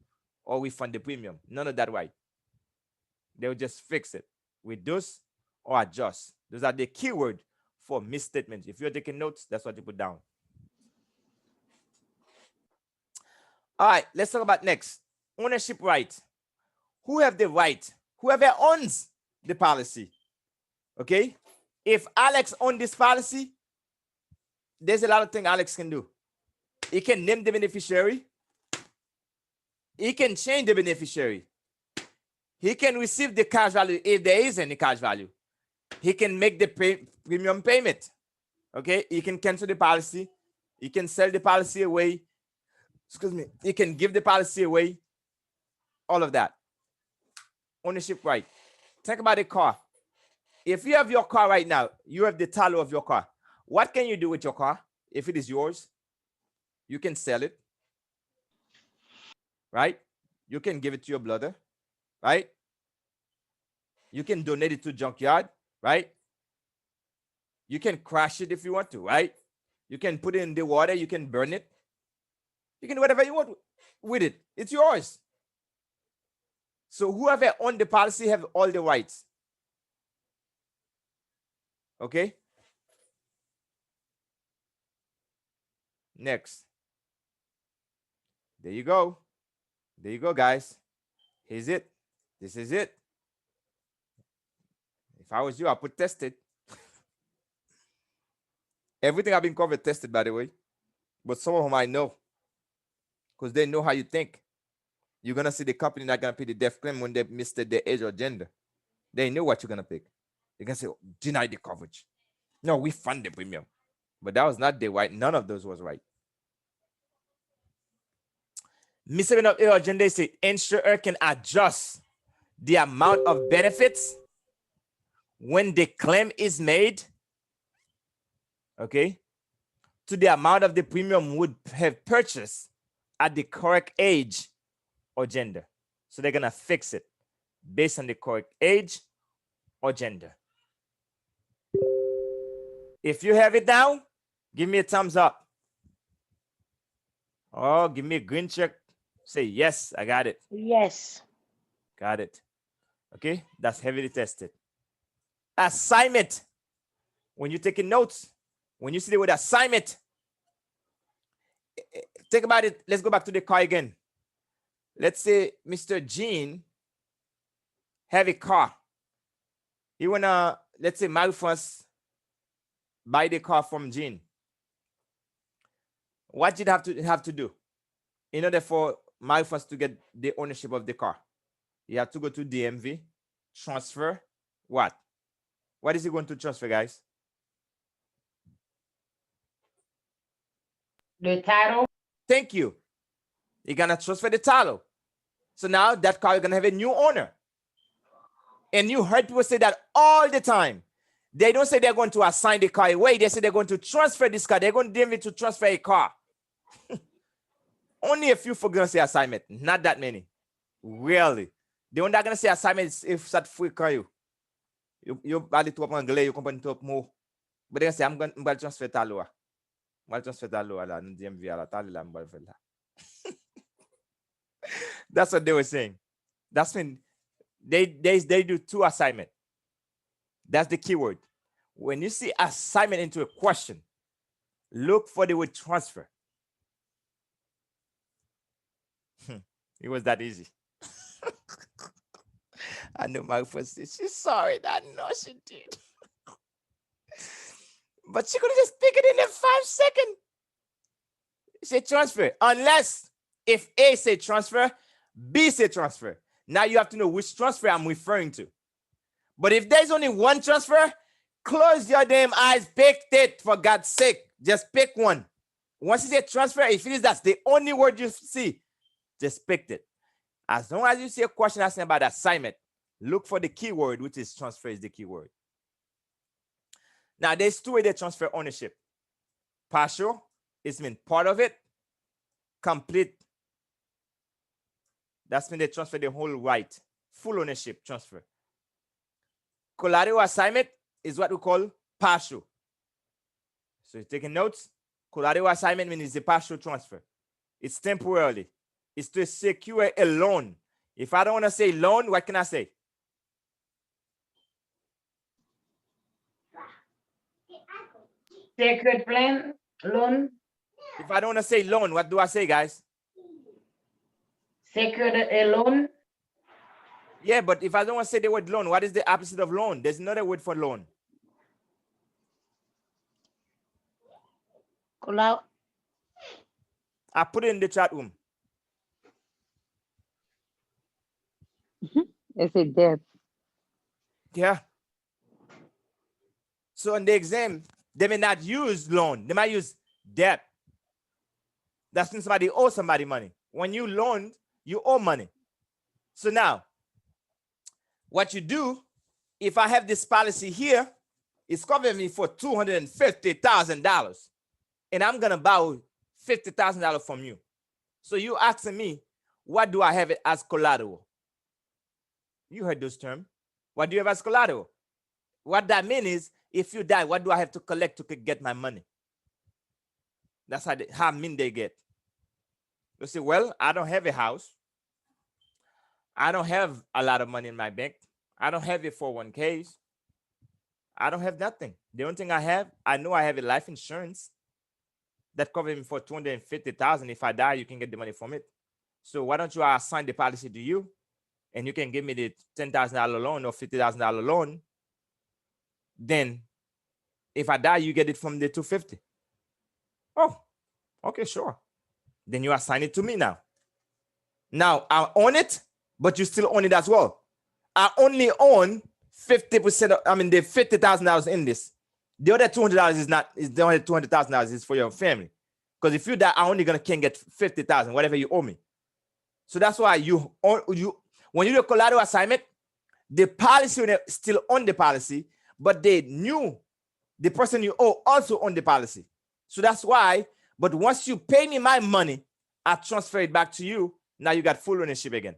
or refund the premium. None of that right. They'll just fix it, reduce or adjust. Those are the keyword for misstatements. If you're taking notes, that's what you put down. All right, let's talk about next. Ownership right. Who have the right? Whoever owns the policy. Okay? If Alex owns this policy, there's a lot of things Alex can do. He can name the beneficiary. He can change the beneficiary. He can receive the cash value if there is any cash value. He can make the premium payment. Okay? He can cancel the policy. He can sell the policy away. Excuse me. He can give the policy away. All of that. Ownership right. Think about a car. If you have your car right now, you have the title of your car. What can you do with your car if it is yours? You can sell it. Right? You can give it to your brother. Right? You can donate it to junkyard. Right? You can crash it if you want to. Right? You can put it in the water. You can burn it. You can do whatever you want with it. It's yours. So whoever owns the policy have all the rights. Okay? Next. There you go. There you go, guys. Here's it. This is it. If I was you, I put tested. Everything I've been covered tested, by the way. But some of them I know. Because they know how you think. You're going to see the company not going to pay the death claim when they missed their age or gender. They know what you're going to pick. They're going to say, oh, deny the coverage. No, we fund the premium. But that was not the right. None of those was right. Misstatement of age or gender say insurer can adjust the amount of benefits when the claim is made, okay, to the amount of the premium would have purchased at the correct age or gender. So they're going to fix it based on the correct age or gender. If you have it down, give me a thumbs up. Oh, give me a green check. Say, yes, I got it. Yes. Got it. Okay, that's heavily tested. Assignment. When you're taking notes, when you see the word assignment, think about it. Let's go back to the car again. Let's say Mr. Jean have a car. He wanna, let's say Malfus buy the car from Jean. What did have to do in order for Malfus to get the ownership of the car? You have to go to DMV, transfer what? What is he going to transfer, guys? The title? Thank you. You're gonna transfer the title. So now that car is gonna have a new owner. And you heard people say that all the time. They don't say they're going to assign the car away. They say they're going to transfer this car. They're going to transfer a car. Only a few folks gonna say assignment. Not that many. Really. The one that gonna say assignment is if that free car you value to up anglais, you company to up more. But they say I'm going to transfer ta loi. I'm transfer ta loi là, nous DMV là, ta là, That's what they were saying. That's when they do two assignment. That's the keyword. When you see assignment into a question, look for the word transfer. It was that easy. I know my first said, she's sorry. I know she did. But she could have just picked it in 5 seconds. Say transfer. Unless if A say transfer, B say transfer. Now you have to know which transfer I'm referring to. But if there's only one transfer, close your damn eyes, pick it for God's sake. Just pick one. Once you say transfer, if it is that's the only word you see, just pick it. As long as you see a question asking about assignment, look for the keyword, which is transfer is the keyword. Now, there's two ways they transfer ownership. Partial, it's mean part of it. Complete, that's when they transfer the whole right. Full ownership transfer. Collateral assignment is what we call partial. So you're taking notes. Collateral assignment means it's a partial transfer. It's temporarily. It's to secure a loan. If I don't want to say loan, what can I say? Secured plan, loan, If I don't want to say loan, what do I say, guys? secured a loan, Yeah, but if I don't want to say the word loan, what is the opposite of loan? There's another word for loan. I put it in the chat room. It's a debt. Yeah. So in the exam, they may not use loan. They might use debt. That's when somebody owes somebody money. When you loan, you owe money. So now, what you do, if I have this policy here, it's covering me for $250,000. And I'm going to borrow $50,000 from you. So you asking me, what do I have it as collateral? You heard those terms. What do you have as collateral? What that means is, if you die, what do I have to collect to get my money? That's how mean they get. You say, well, I don't have a house. I don't have a lot of money in my bank. I don't have a 401ks. I don't have nothing. The only thing I have, I know I have a life insurance that covers me for $250,000. If I die, you can get the money from it. So why don't you assign the policy to you, and you can give me the $10,000 loan or $50,000 loan. Then if I die, you get it from the 250. Oh, okay, sure. Then you assign it to me now. Now I own it, but you still own it as well. I only own 50% of, the $50,000 in this. The other $200 is not, is the only $200,000 is for your family. Because if you die, I only can get $50,000, whatever you owe me. So that's why when you do a collateral assignment, the policy will still own the policy, but they knew the person you owe also own the policy. So that's why, but once you pay me my money, I transfer it back to you. Now you got full ownership again.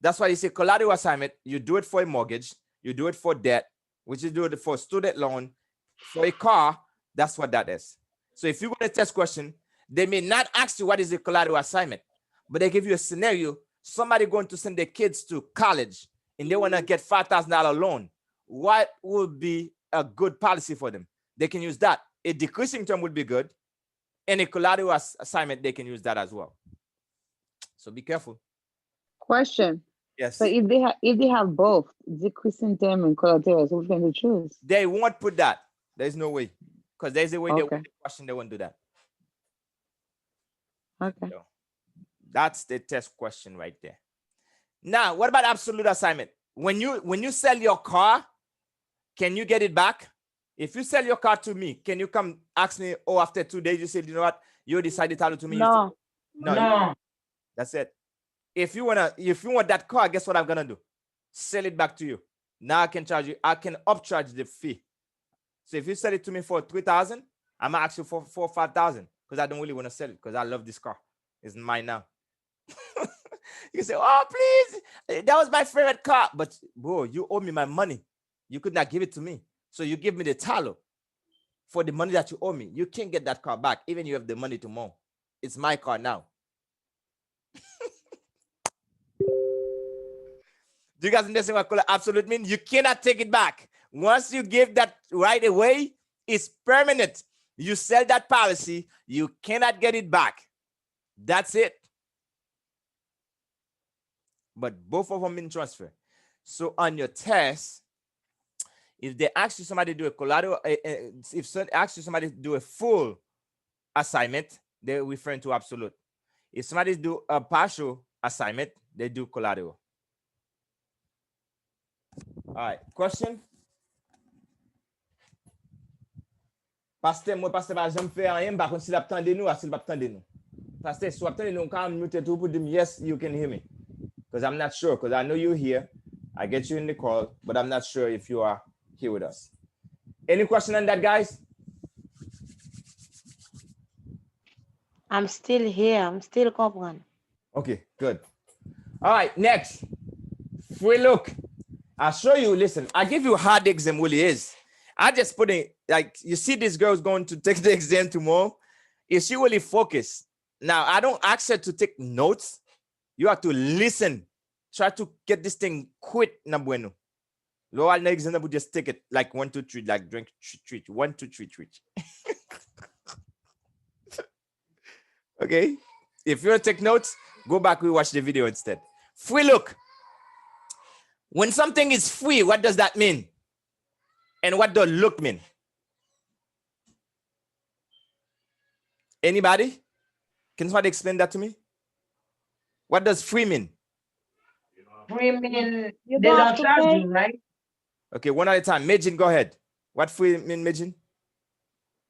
That's why you say collateral assignment. You do it for a mortgage. You do it for debt, which you do it for student loan, for a car. That's what that is. So if you go to a test question, they may not ask you what is the collateral assignment, but they give you a scenario. Somebody going to send their kids to college and they want to get $5,000 loan. What would be a good policy for them? They can use that. A decreasing term would be good. And a collateral assignment, they can use that as well. So be careful. Question. Yes. So if they have both decreasing term and collateral, so which one to choose? They won't put that. There's no way. Because there's a way they Okay. want the question, they won't do that. Okay. So that's the test question right there. Now, what about absolute assignment? When you sell your car, can you get it back? If you sell your car to me, can you come ask me, oh, after 2 days, you say, you know what? You decide the title to me. No. No. No. That's it. If you want that car, guess what I'm gonna do? Sell it back to you. Now I can charge you. I can upcharge the fee. So if you sell it to me for 3,000, I'm gonna ask you for 4 or 5,000 because I don't really want to sell it because I love this car. It's mine now. You say, "Oh, please, that was my favorite car," but bro, you owe me my money. You could not give it to me, so you give me the title for the money that you owe me. You can't get that car back, even if you have the money tomorrow. It's my car now. Do you guys understand what color absolute means? You cannot take it back. Once you give that right away, it's permanent. You sell that policy, you cannot get it back. That's it. But both of them mean transfer. So on your test, if they ask you somebody to do a collateral, if somebody asks you somebody to do a full assignment, they're referring to absolute. If somebody do a partial assignment, they do collateral. All right, question? Pasteur, moi, pasteur, va jamais faire rien, par contre, s'il attendez nous, s'il va attendre nous. Pasteur, si vous attendez nous, quand vous mettez tout pour dire, yes, you can hear me. Because I'm not sure, because I know you're here. I get you in the call, but I'm not sure if you are here with us. Any question on that, guys? I'm still here. I'm still comprendre. Okay, good. All right, next. Free look. I'll show you, listen, I give you a hard exam, really is. I just put in, like, you see this girl's going to take the exam tomorrow. If she really focus. Now, I don't ask her to take notes. You have to listen. Try to get this thing quick, na bueno. Low al next example, just take it like 1, 2, 3, like drink, 1, 2, 3, 3. Okay? If you want to take notes, go back and watch the video instead. Free look. When something is free, what does that mean? And what does look mean? Anybody? Can somebody explain that to me? What does free mean? Free mean You they don't don't have to charge pay. you, right? Okay, one at a time. Majin, go ahead. What free mean, Majin?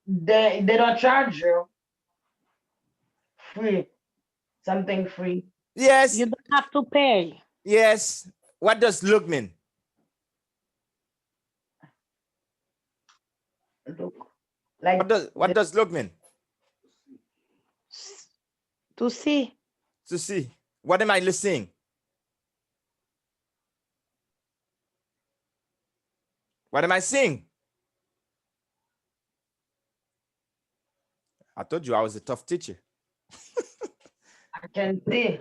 They don't charge you. Free. Something free. Yes. You don't have to pay. Yes. What does look mean? Look. Like What does look mean? To see. To see. What am I listening? What am I seeing? I told you I was a tough teacher. I can see.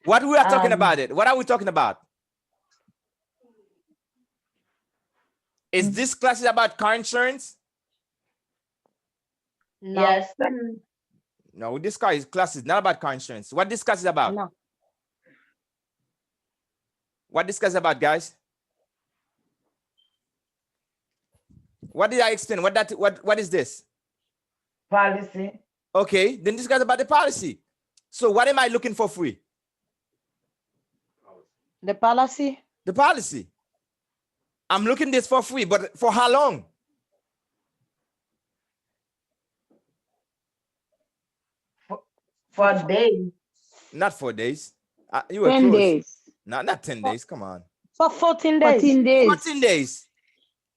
What we are talking about it? What are we talking about? Is this class about car insurance? No. Yes. No, this class is not about car insurance. What this class is about? No. What this class is about, guys? What did I explain? What is this? Policy. Okay, then this guy's about the policy. So what am I looking for free? The policy. The policy. I'm looking this for free, but for how long? For days. Not 4 days. You were 10 close. days. Not 10 days. Come on. For 14 days. 14 days. 14 days.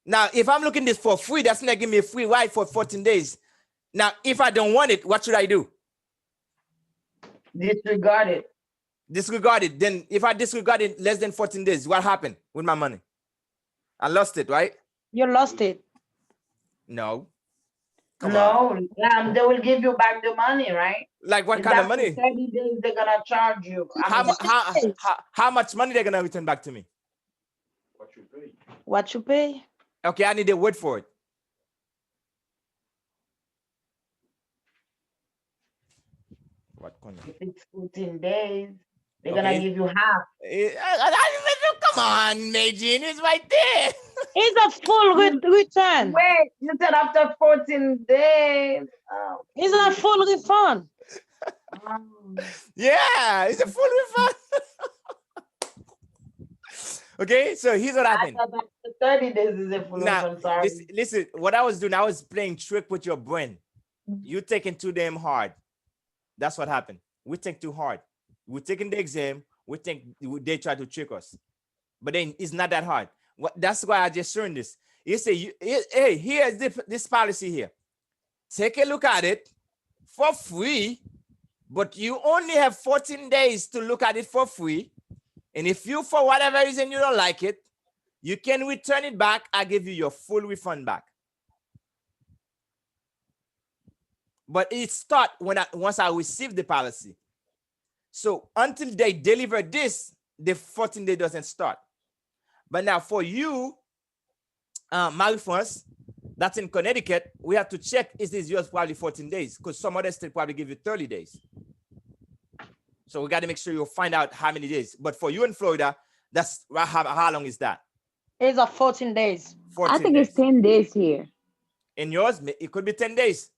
Now, if I'm looking this for free, that's not giving me a free ride for 14 days. Now, if I don't want it, what should I do? Disregard it. Disregard it. Then if I disregard it less than 14 days, what happened with my money? I lost it, right? You lost it. No. Come on. No, yeah, they will give you back the money, right? Like what It's kind of after money? 30 days, they're gonna charge you. How much money they're gonna return back to me? What you pay? Okay, I need a word for it. What kind of? If it's 14 days, they're Okay. gonna give you half. Come on, Majin, it's right there. It's a full return. Wait, you said after 14 days. Oh. It's a full refund. Yeah, it's a full refund. Okay, so here's what I happened. thought after 30 days is a full Now, refund, sorry. listen, what I was doing, I was playing trick with your brain. You taking too damn hard. That's what happened. We think too hard. We're taking the exam. We think they try to trick us, but then it's not that hard. That's why I just showing this. You say, hey, here's this policy here. Take a look at it for free, but you only have 14 days to look at it for free. And if you, for whatever reason, you don't like it, you can return it back. I give you your full refund back. But it starts once I receive the policy. So until they deliver this, the 14 day doesn't start. But now for you, Marie-France, that's in Connecticut, we have to check, is this yours probably 14 days? Because some other state probably give you 30 days. So we got to make sure you find out how many days. But for you in Florida, that's how long is that? It's a 14 days. 14 I think days. it's 10 days here. In yours, it could be 10 days.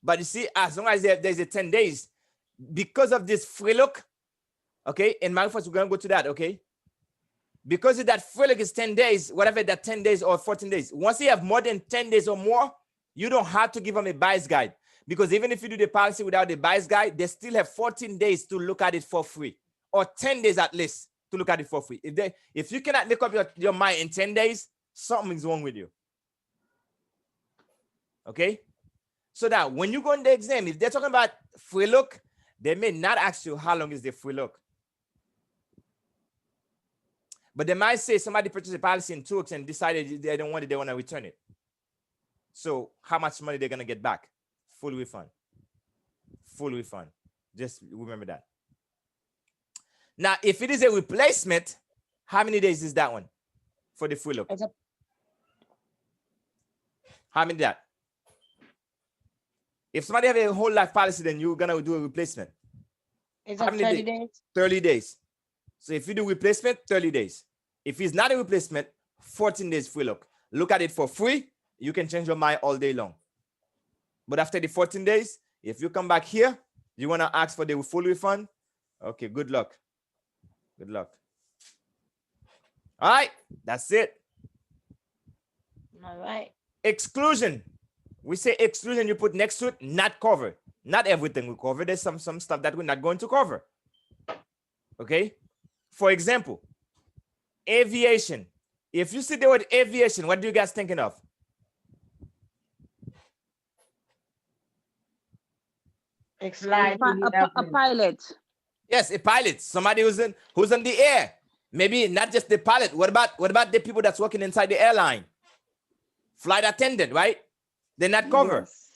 But you see, as long as there's a 10 days, because of this free look, okay, in my first, we're going to go to that, okay? Because of that free look is 10 days, whatever that 10 days or 14 days. Once you have more than 10 days or more, you don't have to give them a buyer's guide. Because even if you do the policy without the buyer's guide, they still have 14 days to look at it for free, or 10 days at least to look at it for free. If you cannot make up your mind in 10 days, something's wrong with you. Okay? So that when you go in the exam, if they're talking about free look, they may not ask you how long is the free look. But they might say somebody purchased a policy in 2 weeks and decided they don't want it, they want to return it. So how much money they're going to get back? Full refund. Full refund. Just remember that. Now, if it is a replacement, how many days is that one for the free look? How many that? If somebody have a whole life policy, then you're going to do a replacement. Is that 30 days? 30 days. So if you do replacement, 30 days. If it's not a replacement, 14 days free look. Look at it for free. You can change your mind all day long. But after the 14 days, if you come back here, you want to ask for the full refund? Okay, good luck. Good luck. All right, that's it. All right. Exclusion. We say exclusion, you put next to it, not covered. Not everything we cover. There's some stuff that we're not going to cover. Okay? For example, aviation. If you see the word aviation, what do you guys thinking of? A pilot. Yes, a pilot. Somebody who's in the air. Maybe not just the pilot. What about the people that's working inside the airline? Flight attendant, right? They're not covered. Yes.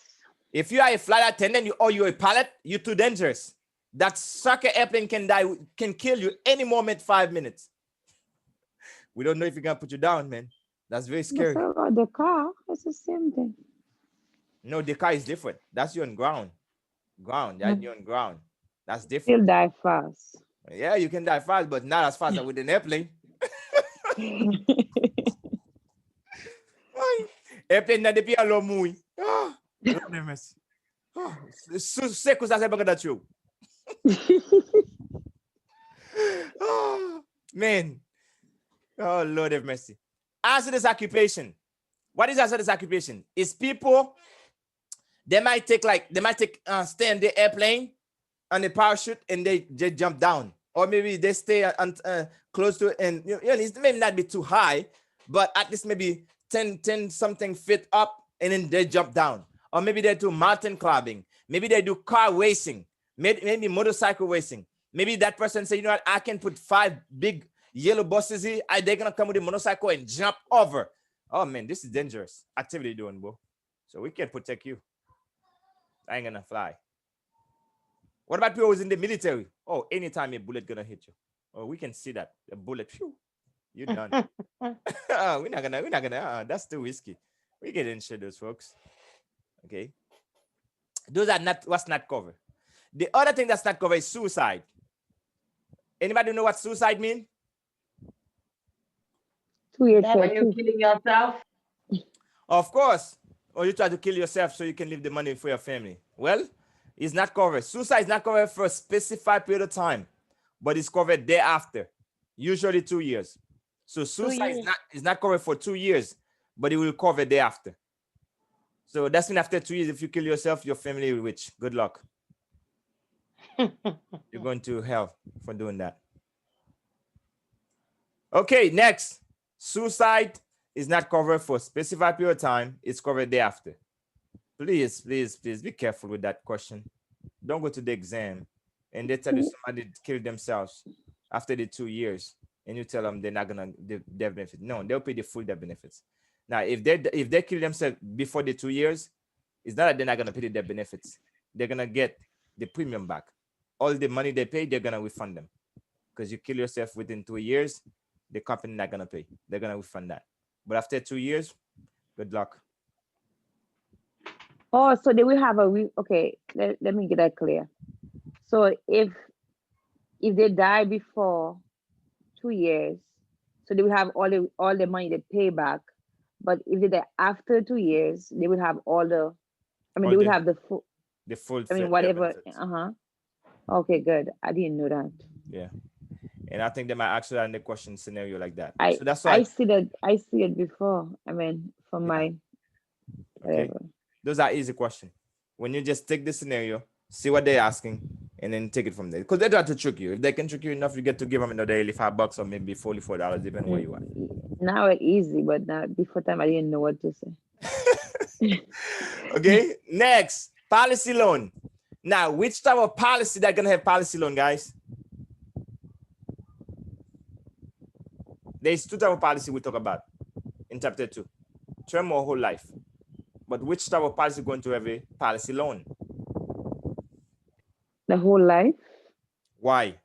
If you are a flight attendant or you're a pilot, you're too dangerous. That sucker airplane can kill you any moment, 5 minutes. We don't know if you're gonna put you down, man. That's very scary. The car, it's the same thing. No, the car is different. That's you on ground. That's you on ground. That's different. You'll die fast. Yeah, you can die fast, but not as fast as with an airplane. Airplane na depuis alors mouille. Ah, merci. Ah, c'est que ça c'est pas that you. Oh, man. Oh, Lord have mercy. Hazardous occupation. What is hazardous occupation? It's people, they might stay in the airplane on the parachute and they jump down. Or maybe they stay close to it and it may not be too high, but at least maybe 10 something feet up and then they jump down. Or maybe they do mountain climbing. Maybe they do car racing, maybe motorcycle racing. Maybe that person say, you know what, I can put 5 big yellow buses here. They're going to come with a motorcycle and jump over. Oh, man, this is dangerous activity doing, bro. So we can't protect you. I ain't going to fly. What about people who's in the military? Oh, anytime a bullet going to hit you. Oh, we can see that. A bullet, phew, you're done. We're not gonna, that's too risky. We get insured those folks. Okay. Those are not what's not covered. The other thing that's not covered is suicide. Anybody know what suicide means? When you're killing yourself? Of course. Or you try to kill yourself so you can leave the money for your family. Well, it's not covered. Suicide is not covered for a specified period of time, but it's covered thereafter, usually 2 years. So suicide is not covered for 2 years, but it will cover thereafter. So that's mean after 2 years, if you kill yourself, your family will rich. Good luck. You're going to hell for doing that. Okay, next. Suicide is not covered for a specified period of time. It's covered thereafter. Please, please, please be careful with that question. Don't go to the exam and they tell you somebody killed themselves after the 2 years and you tell them they're not gonna death benefit. No, they'll pay the full death benefits. Now, if they kill themselves before the 2 years, it's not that they're not gonna pay the death benefits. They're gonna get the premium back. All the money they pay, they're gonna refund them. Because you kill yourself within 2 years, the company not gonna pay. They're gonna refund that. But after 2 years, good luck. Oh, so they will have okay, let me get that clear. So if they die before 2 years, so they will have all the money they pay back. But if they die after 2 years, they will have they will have the full whatever. Okay, good. I didn't know that. Yeah. And I think they might actually in the question scenario like that. So that's why I see it before. From my whatever. Okay. Those are easy questions. When you just take the scenario, see what they're asking, and then take it from there. Because they try to trick you. If they can trick you enough, you get to give them another $85 or maybe $44, depending where you are. Now it's easy, but now before time I didn't know what to say. Okay, next, policy loan. Now, which type of policy that gonna have policy loan, guys? There's two type of policy we talk about in chapter 2, term or whole life. But which type of policy going to have a policy loan? The whole life? Why?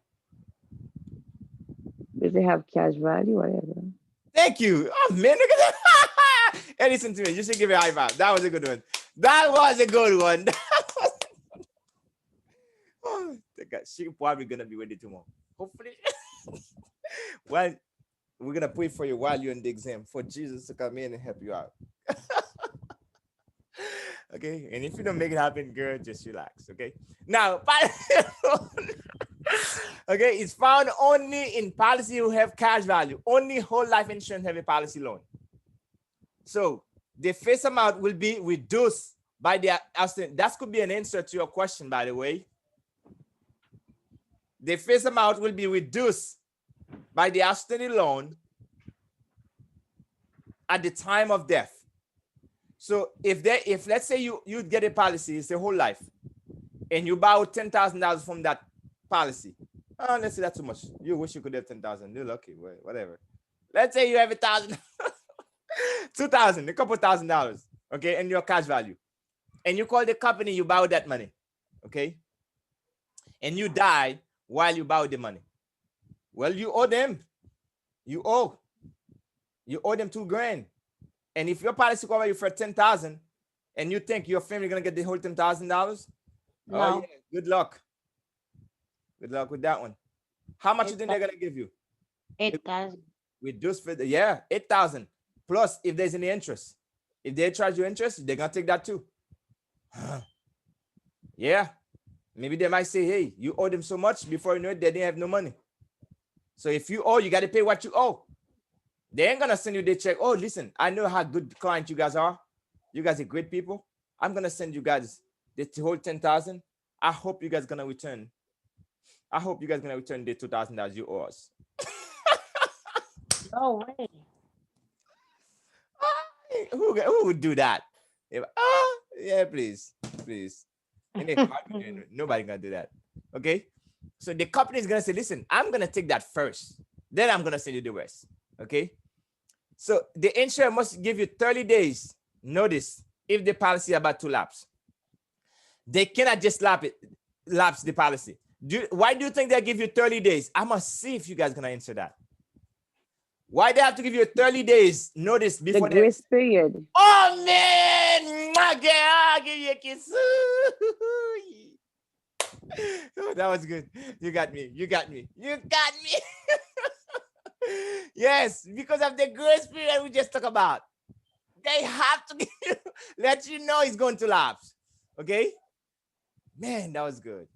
Because they have cash value, whatever. Thank you. Oh man, look at that. Hey, listen to me. You should give me a high five. That was a good one. That was a good one. Oh, she's probably gonna be ready tomorrow. Hopefully. Well, we're gonna pray for you while you're in the exam for Jesus to come in and help you out. Okay, and if you don't make it happen, girl, just relax. Okay, now okay, it's found only in policy who have cash value. Only whole life insurance have a policy loan. So the face amount will be reduced by the outstanding. That could be an answer to your question, by the way. The face amount will be reduced by the outstanding loan at the time of death. So if let's say you get a policy, it's a whole life, and you borrow $10,000 from that policy. Oh, let's say that's too much. You wish you could have 10,000. You're lucky, whatever. Let's say you have 1,000, 2,000, a couple $1,000, okay, and your cash value, and you call the company, you borrow that money, okay, and you die while you borrow the money. Well, you owe them. You owe them $2,000. And if your policy cover you for 10,000 and you think your family gonna get the whole $10,000, no. Oh yeah, good luck. Good luck with that one. How much you think they're gonna give you? 8,000. Reduce for 8,000 plus if there's any interest. If they charge you interest, they're gonna take that too. Yeah, maybe they might say, hey, you owe them so much, before you know it, they didn't have no money. So if you owe, you got to pay what you owe. They ain't gonna send you the check. Oh, listen, I know how good client you guys are. You guys are great people. I'm gonna send you guys the whole 10,000. I hope you guys gonna return. I hope you guys gonna return the $2,000 you owe us. No way. Who would do that? Yeah, please. And nobody gonna do that. Okay. So the company is gonna say, listen, I'm gonna take that first. Then I'm gonna send you the rest. Okay. So the insurer must give you 30 days notice if the policy is about to lapse. They cannot just lapse the policy. Why do you think they give you 30 days? I must see if you guys gonna answer that. Why they have to give you 30 days notice before the grace period? Oh man, my girl, I'll give you a kiss. Oh, that was good. You got me. Yes, because of the grace period we just talked about. They have to let you know it's going to lapse. Okay? Man, that was good.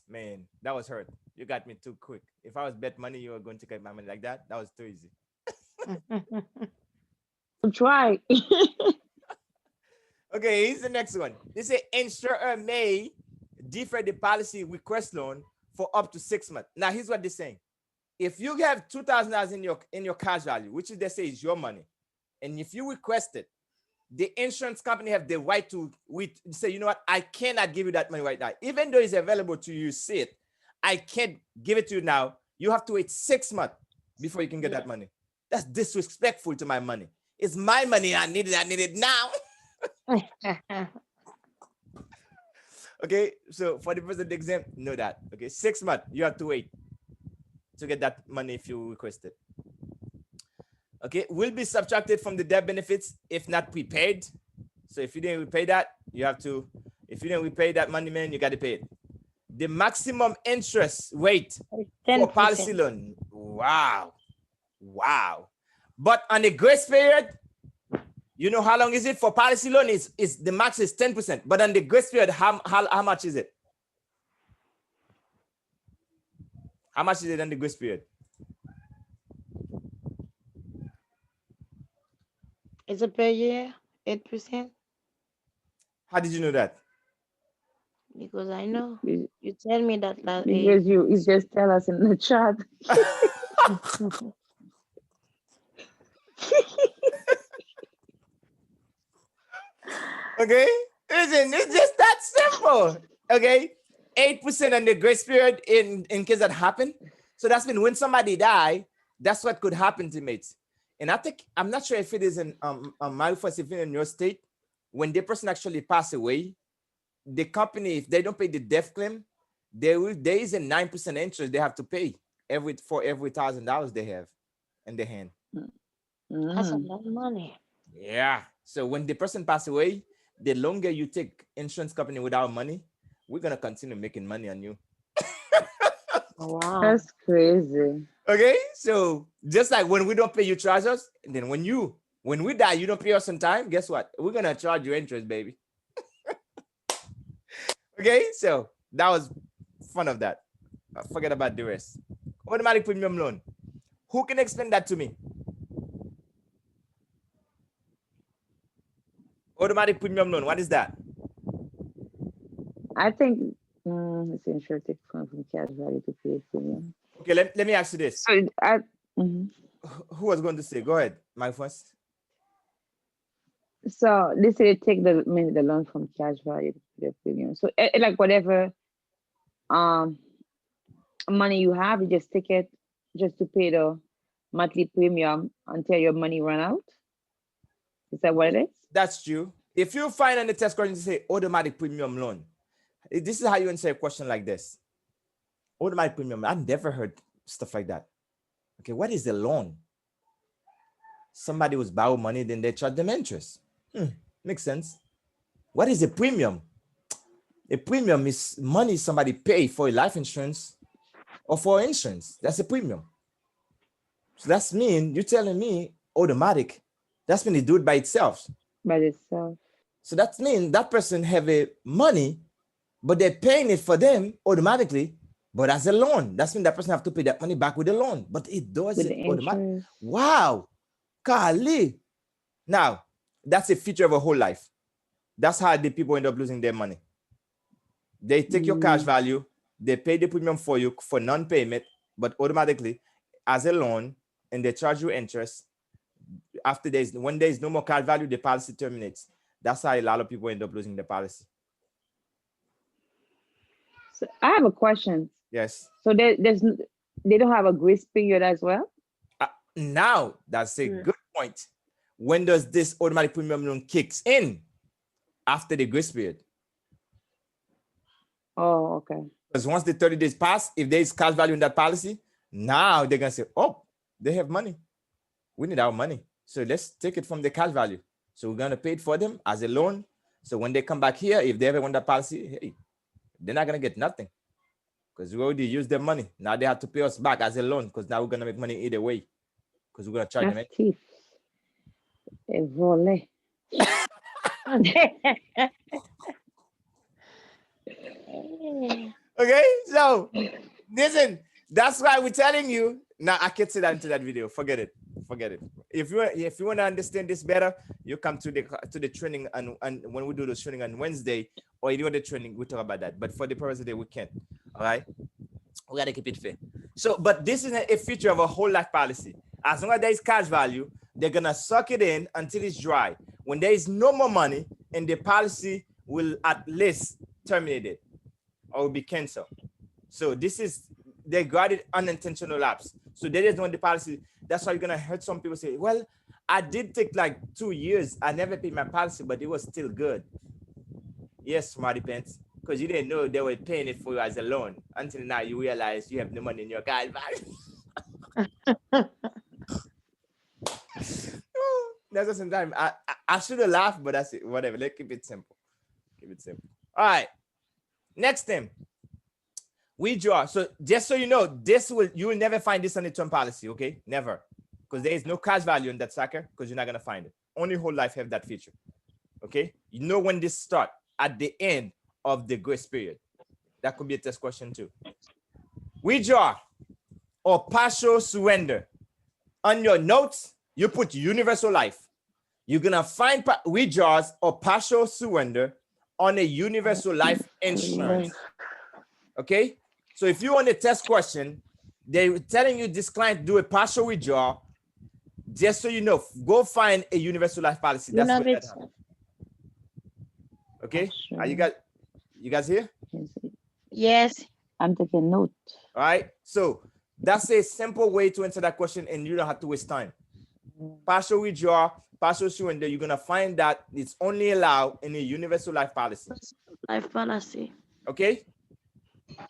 Man, that was hurt. You got me too quick. If I was bet money, you were going to get my money like that. That was too easy. Try. Okay, here's the next one. They say insurer may defer the policy request loan for up to 6 months. Now, here's what they're saying. If you have $2,000 in your cash value, which is they say is your money, and if you request it, the insurance company have the right to say, you know what, I cannot give you that money right now. Even though it's available to you, see it, I can't give it to you now. You have to wait 6 months before you can get that money. That's disrespectful to my money. It's my money. I need it now. Okay, so for the person exempt, know that. Okay, 6 months, you have to wait to get that money if you request it. Okay, will be subtracted from the death benefits if not prepaid. So if you didn't repay that, you have to, if you didn't repay that money, man, you got to pay it. The maximum interest rate for 10%. policy loan. Wow. Wow. But on the grace period, you know how long is it for policy loan? Is the max is 10%. But on the grace period, how much is it? How much is it on the grace period? Is it per year? 8%? How did you know that? Because I know. Be- You tell me that last Because you just tell us in the chat. Okay, listen, it's just that simple. Okay, 8% on the grace period in case that happened. So that's been when somebody die, that's what could happen to mates. And I think, I'm not sure if it is in my first, if in your state, when the person actually pass away, the company, if they don't pay the death claim, there is a 9% interest they have to pay for every $1,000 they have in their hand. that's a Mm. lot of money. Yeah. So when the person pass away, the longer you take insurance company without money, we're gonna continue making money on you. Wow. That's crazy. Okay. So just like when we don't pay you charge us, and then when we die, you don't pay us on time. Guess what? We're gonna charge you interest, baby. Okay. So that was fun of that. Forget about the rest. Automatic premium loan. Who can explain that to me? Automatic premium loan. What is that? I think it's insured take from cash value to pay premium. Okay. Let me ask you this. So mhm. Who was going to say? Go ahead, my first. So they say they take the loan from cash value to the premium. So like whatever money you have, you just take it just to pay the monthly premium until your money run out. Is that what it is? That's true. If you find on the test question to say automatic premium loan, this is how you answer a question like this. Automatic premium. I've never heard stuff like that. Okay, what is the loan? Somebody was borrow money, then they charge them interest. Makes sense. What is a premium? A premium is money somebody pay for a life insurance or for insurance. That's a premium. So that's mean you're telling me automatic. That's mean they do it by itself. By itself. So that means that person have a money, but they're paying it for them automatically, but as a loan. That's mean that person have to pay that money back with a loan, but it does With it the automatic. interest. Wow, Kali. Now, that's a feature of a whole life. That's how the people end up losing their money. They take your cash value, they pay the premium for you for non-payment, but automatically as a loan, and they charge you interest. After when there is no more cash value, the policy terminates. That's how a lot of people end up losing the policy. So I have a question. Yes. So they don't have a grace period as well? Now, that's a good point. When does this automatic premium loan kicks in? After the grace period. Oh, okay. Because once the 30 days pass, if there is cash value in that policy, now they're going to say, oh, they have money. We need our money. So let's take it from the cash value. So we're going to pay it for them as a loan. So when they come back here, if they ever want that policy, hey, they're not going to get nothing because we already used their money. Now they have to pay us back as a loan because now we're going to make money either way because we're going to charge them. That's thief. A volley. Okay, so listen, that's why we're telling you. Now I can't say that into that video. Forget it. forget it. If you want to understand this better, you come to the training, and when we do the training on Wednesday or any other training, we talk about that. But for the purpose of the day, we can't. All right, we gotta keep it fair. So, but this is a feature of a whole life policy. As long as there is cash value, they're gonna suck it in until it's dry. When there is no more money, and the policy will at least terminate it or will be canceled. So this is, they got it unintentional lapse. So they just want the policy. That's why you're gonna hear some people say, well, I did take like 2 years. I never paid my policy, but it was still good. Yes, smarty pants, because you didn't know they were paying it for you as a loan until now you realize you have no money in your cash value. That's just sometimes I should have laughed, but that's it. Whatever. Let's keep it simple. Keep it simple. All right. Next thing. Withdraw. So just so you know, you will never find this on the term policy, okay? Never. Because there is no cash value in that sucker, because you're not gonna find it. Only whole life have that feature. Okay? You know when this start at the end of the grace period. That could be a test question too. Withdraw or partial surrender. On your notes, you put universal life. You're gonna find withdrawals or partial surrender on a universal life insurance. Okay? So if you want a test question, they're telling you this client do a partial withdrawal, just so you know, go find a universal life policy. That's what that happens. Okay? Are you guys here? Yes. I'm taking note. All right. So that's a simple way to answer that question, and you don't have to waste time. Partial withdrawal, partial surrender, you're gonna find that it's only allowed in a universal life policy. Life policy. Okay?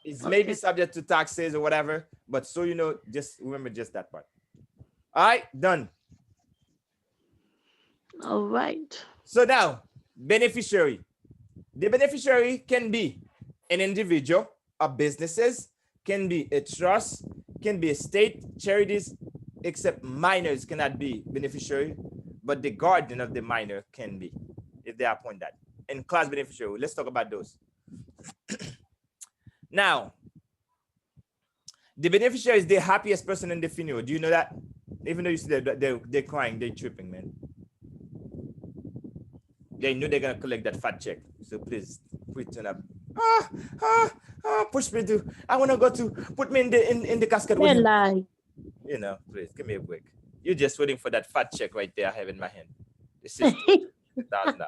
It's maybe subject to taxes or whatever, but so you know, just remember just that part. All right, done. All right. So now, beneficiary. The beneficiary can be an individual, or businesses, can be a trust, can be a state, charities, except minors cannot be beneficiary, but the guardian of the minor can be, if they appoint that. And class beneficiary, let's talk about those. Now, the beneficiary is the happiest person in the funeral. Do you know that? Even though you see they're crying, they're tripping, man. They know they're gonna collect that fat check. So please turn up. Push me to. I wanna go to. Put me in the casket with him. Lie. You know, please give me a break. You're just waiting for that fat check right there I have in my hand. This is $1,000.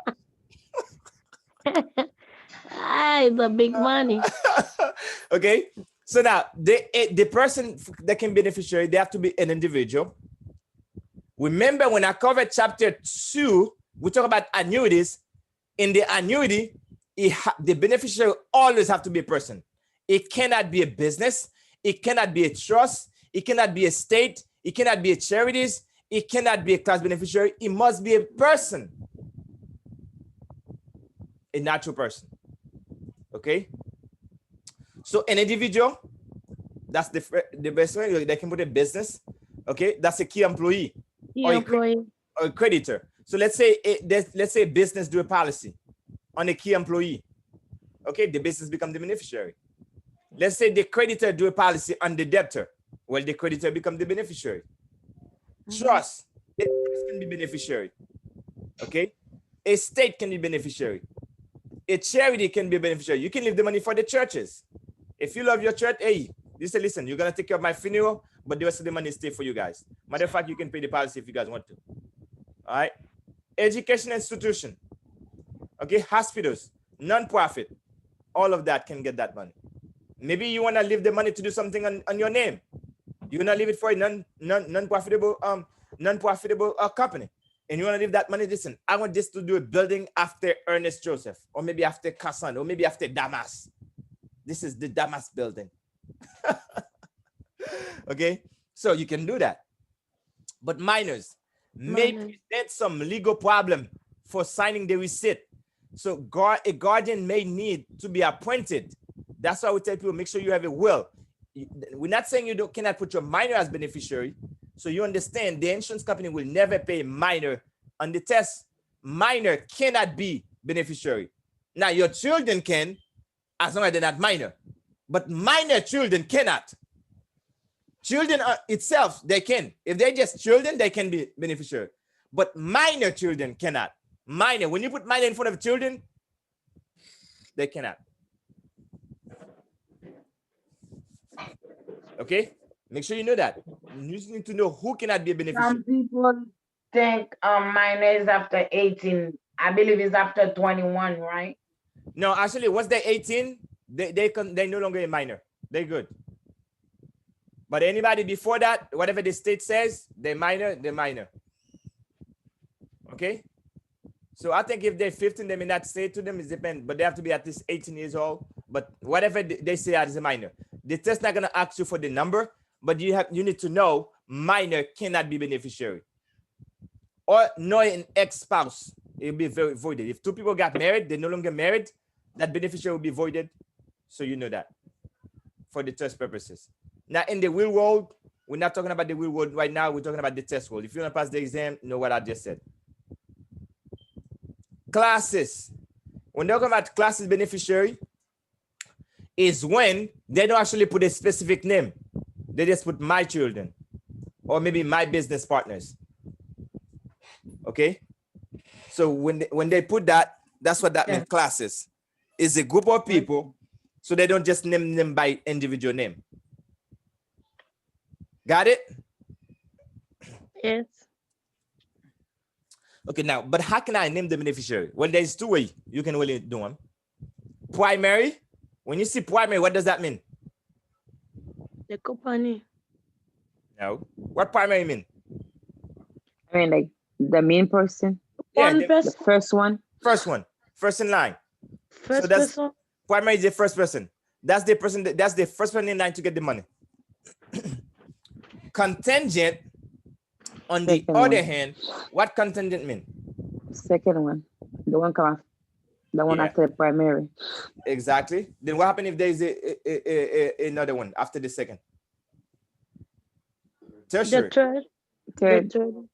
The big money. Okay, so now the person that can beneficiary, they have to be an individual. Remember when I covered chapter 2, we talk about annuities. In the annuity, the beneficiary always have to be a person. It cannot be a business. It cannot be a trust. It cannot be a state. It cannot be a charities. It cannot be a class beneficiary. It must be a person, a natural person. Okay, so an individual, that's the best way. They can put a business. Okay, that's a key employee, or a creditor. So let's say a business do a policy on a key employee. Okay, the business become the beneficiary. Let's say the creditor do a policy on the debtor. Well, the creditor become the beneficiary. Trust, it can be beneficiary. Okay, a state can be beneficiary. A charity can be a beneficiary. You can leave the money for the churches. If you love your church, hey, you say, listen, you're going to take care of my funeral, but the rest of the money stay for you guys. Matter of fact, you can pay the policy if you guys want to. All right. Education institution. Okay. Hospitals, non-profit, all of that can get that money. Maybe you want to leave the money to do something on your name. You want to leave it for a non-profitable company. And you want to leave that money, listen, I want this to do a building after Ernest Joseph, or maybe after Cassan, or maybe after Damas. This is the Damas building. Okay, so you can do that. But minors, maybe there's some legal problem for signing the receipt. So a guardian may need to be appointed. That's why we tell people, make sure you have a will. We're not saying you cannot put your minor as beneficiary. So you understand the insurance company will never pay minor on the test. Minor cannot be beneficiary. Now your children can, as long as they're not minor, but minor children cannot. Children itself, they can. If they're just children, they can be beneficiary. But minor children cannot. Minor, when you put minor in front of children, they cannot. Okay? Make sure you know that. You just need to know who cannot be a beneficiary. Some people think minor is after 18. I believe it's after 21, right? No, actually, once they're 18, they no longer a minor. They're good. But anybody before that, whatever the state says, they're minor, they're minor. Okay? So I think if they're 15, they may not say to them, it depends, but they have to be at least 18 years old. But whatever they say as a minor. The test not gonna ask you for the number, but you need to know minor cannot be beneficiary. Or no an ex-spouse, it will be voided. If two people got married, they're no longer married, that beneficiary will be voided. So you know that for the test purposes. Now in the real world, we're not talking about the real world right now, we're talking about the test world. If you want to pass the exam, know what I just said. Classes. When they're talking about classes beneficiary, is when they don't actually put a specific name. They just put my children or maybe my business partners. Okay? So when they put that, that's what that means, classes. Is a group of people, so they don't just name them by individual name. Got it? Yes. Okay, now, but how can I name the beneficiary? Well, there's two ways you can really do them. Primary. When you see primary, what does that mean? The company. No. What primary mean? I mean, like the main person, Yeah, One the person. the first one. first one, first in line. First that's- person. Primary is the first person. That's the person. That's the first person in line to get the money. Contingent, on the Second other one. hand, what contingent mean? Second one, the one come after, the one Yeah. after the primary. Exactly. Then what happens if there is another one after the second? Tertiary. The third. Third, The third.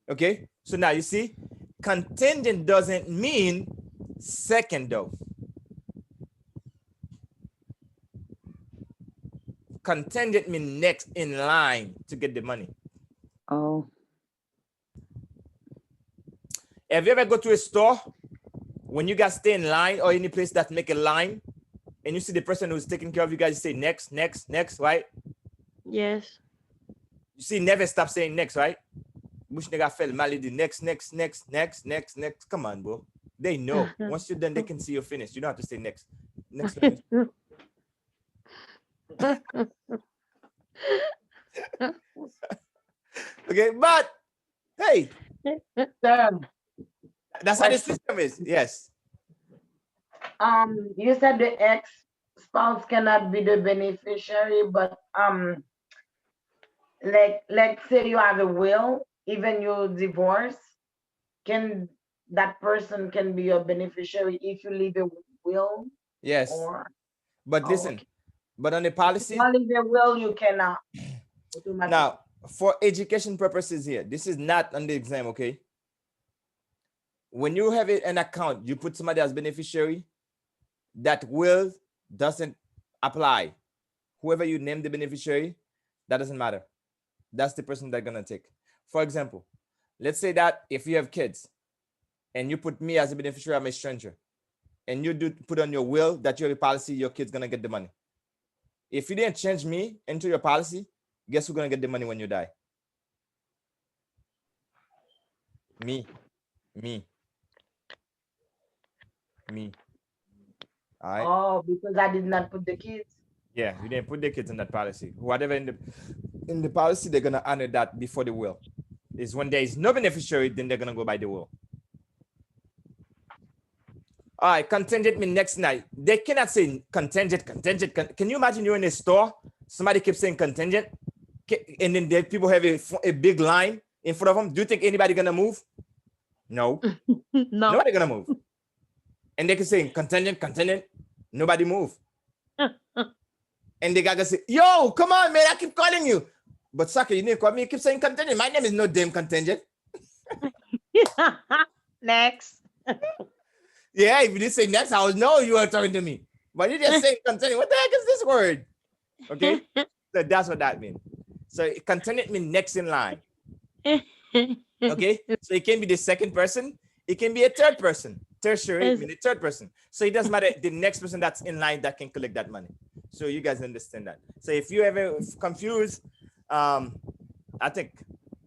Okay. So now you see, contingent doesn't mean second though. Contingent means next in line to get the money. oh, Have you ever go to a store when you guys stay in line or any place that make a line and you see the person who's taking care of you guys say next, next, next, right? Yes. You see, never stop saying next, right? Bush nigga fell malady next, next, next, next, next, next. Come on, bro. They know. Once you're done, they can see you're finished. You don't have to say next. Next. Okay, but hey, Sir, that's how the system is. Yes. you said the ex-spouse cannot be the beneficiary, but like say you have a will, even you divorce, can that person can be your beneficiary if you leave a will? Yes. Or But listen, okay. but on the policy, If you leave a will, you cannot. Automatically. now for education purposes here, this is not on the exam, okay? When you have an account, you put somebody as beneficiary, that will doesn't apply. Whoever you name the beneficiary, that doesn't matter. That's the person they're gonna take. For example, let's say that if you have kids and you put me as a beneficiary, I'm a stranger, and you do put on your will that you have a policy, your kid's gonna get the money. If you didn't change me into your policy, guess who's gonna get the money when you die? Me. All right. Oh, because I did not put the kids. Yeah, you didn't put the kids in that policy. Whatever in the policy, they're gonna honor that before the will. Is when there is no beneficiary, then they're gonna go by the will. All right, contingent means next night. They cannot say contingent. Can you imagine you're in a store, somebody keeps saying contingent, and then people have a big line in front of them? Do you think anybody gonna move? No. No. Nobody gonna move. And they can say contingent, nobody move. And the guy gonna say, yo, come on, man, I keep calling you. But sucker, you didn't call me, you keep saying contingent. My name is no damn contingent. Next. Yeah, if you didn't say next, I would know you were talking to me. But you just saying contingent. What the heck is this word? Okay? So that's what that means. So contingent means next in line. Okay, so it can be the second person, it can be a third person. Tertiary Yes. means the third person. So it doesn't matter the next person that's in line that can collect that money. So you guys understand that. So if you ever confused, I think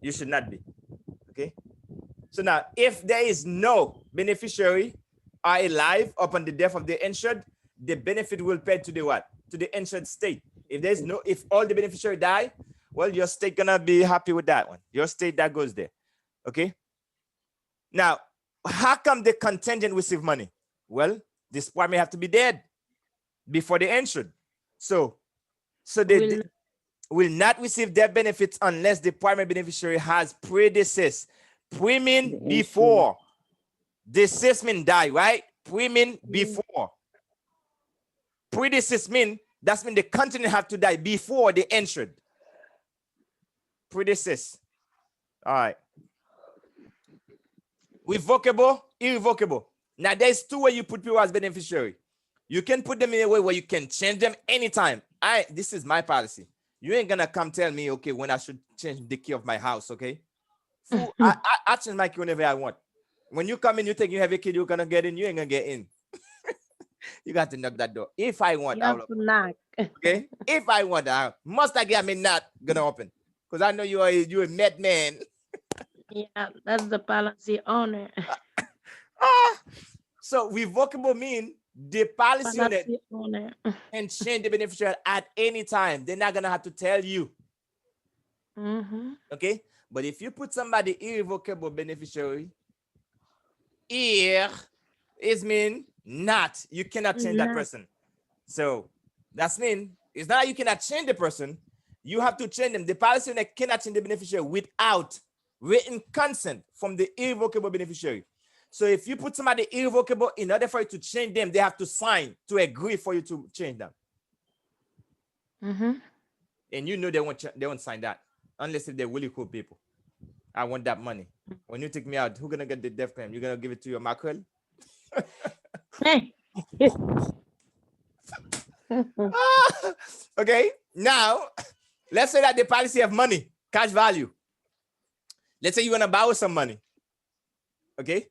you should not be. Okay. So now, if there is no beneficiary are alive upon the death of the insured, the benefit will pay to the what? To the insured state. If there's no, if all the beneficiary die, well, your state gonna be happy with that one. Your state that goes there. Okay. Now, how come the contingent receive money? Well, this primary have to be dead before the insured. So they will not receive their benefits unless the primary beneficiary has predeceased. Pre-mean before. Deceased mean die, right? Pre-mean before. Predeceased mean, that's mean the contingent have to die before the insured. Predeceased. All right. Revocable, irrevocable. Now there's two ways you put people as beneficiary. You can put them in a way where you can change them anytime. This is my policy. You ain't gonna come tell me, okay, when I should change the key of my house, okay? I change my key whenever I want. When you come in, you think you have a key, you're gonna get in, you ain't gonna get in. You got to knock that door. If I want, You have to knock. okay? If I want, most likely I'm not gonna open. Because I know you're a madman. Yeah, that's the policy owner. So revocable mean the policy owner Policy owner. can change the beneficiary at any time. They're not gonna have to tell you. Okay, but if you put somebody irrevocable beneficiary, is mean not. You cannot change that person. So that's mean it's not that you cannot change the person. You have to change them. The policy owner cannot change the beneficiary without written consent from the irrevocable beneficiary. So if you put somebody irrevocable, in order for you to change them, they have to sign to agree for you to change them. And you know they won't sign that unless if they're really cool people. I want that money. When you take me out, who's gonna get the death claim? You're gonna give it to your mackerel? Okay, now let's say that the policy have money, cash value. Let's say you want to borrow some money. Okay.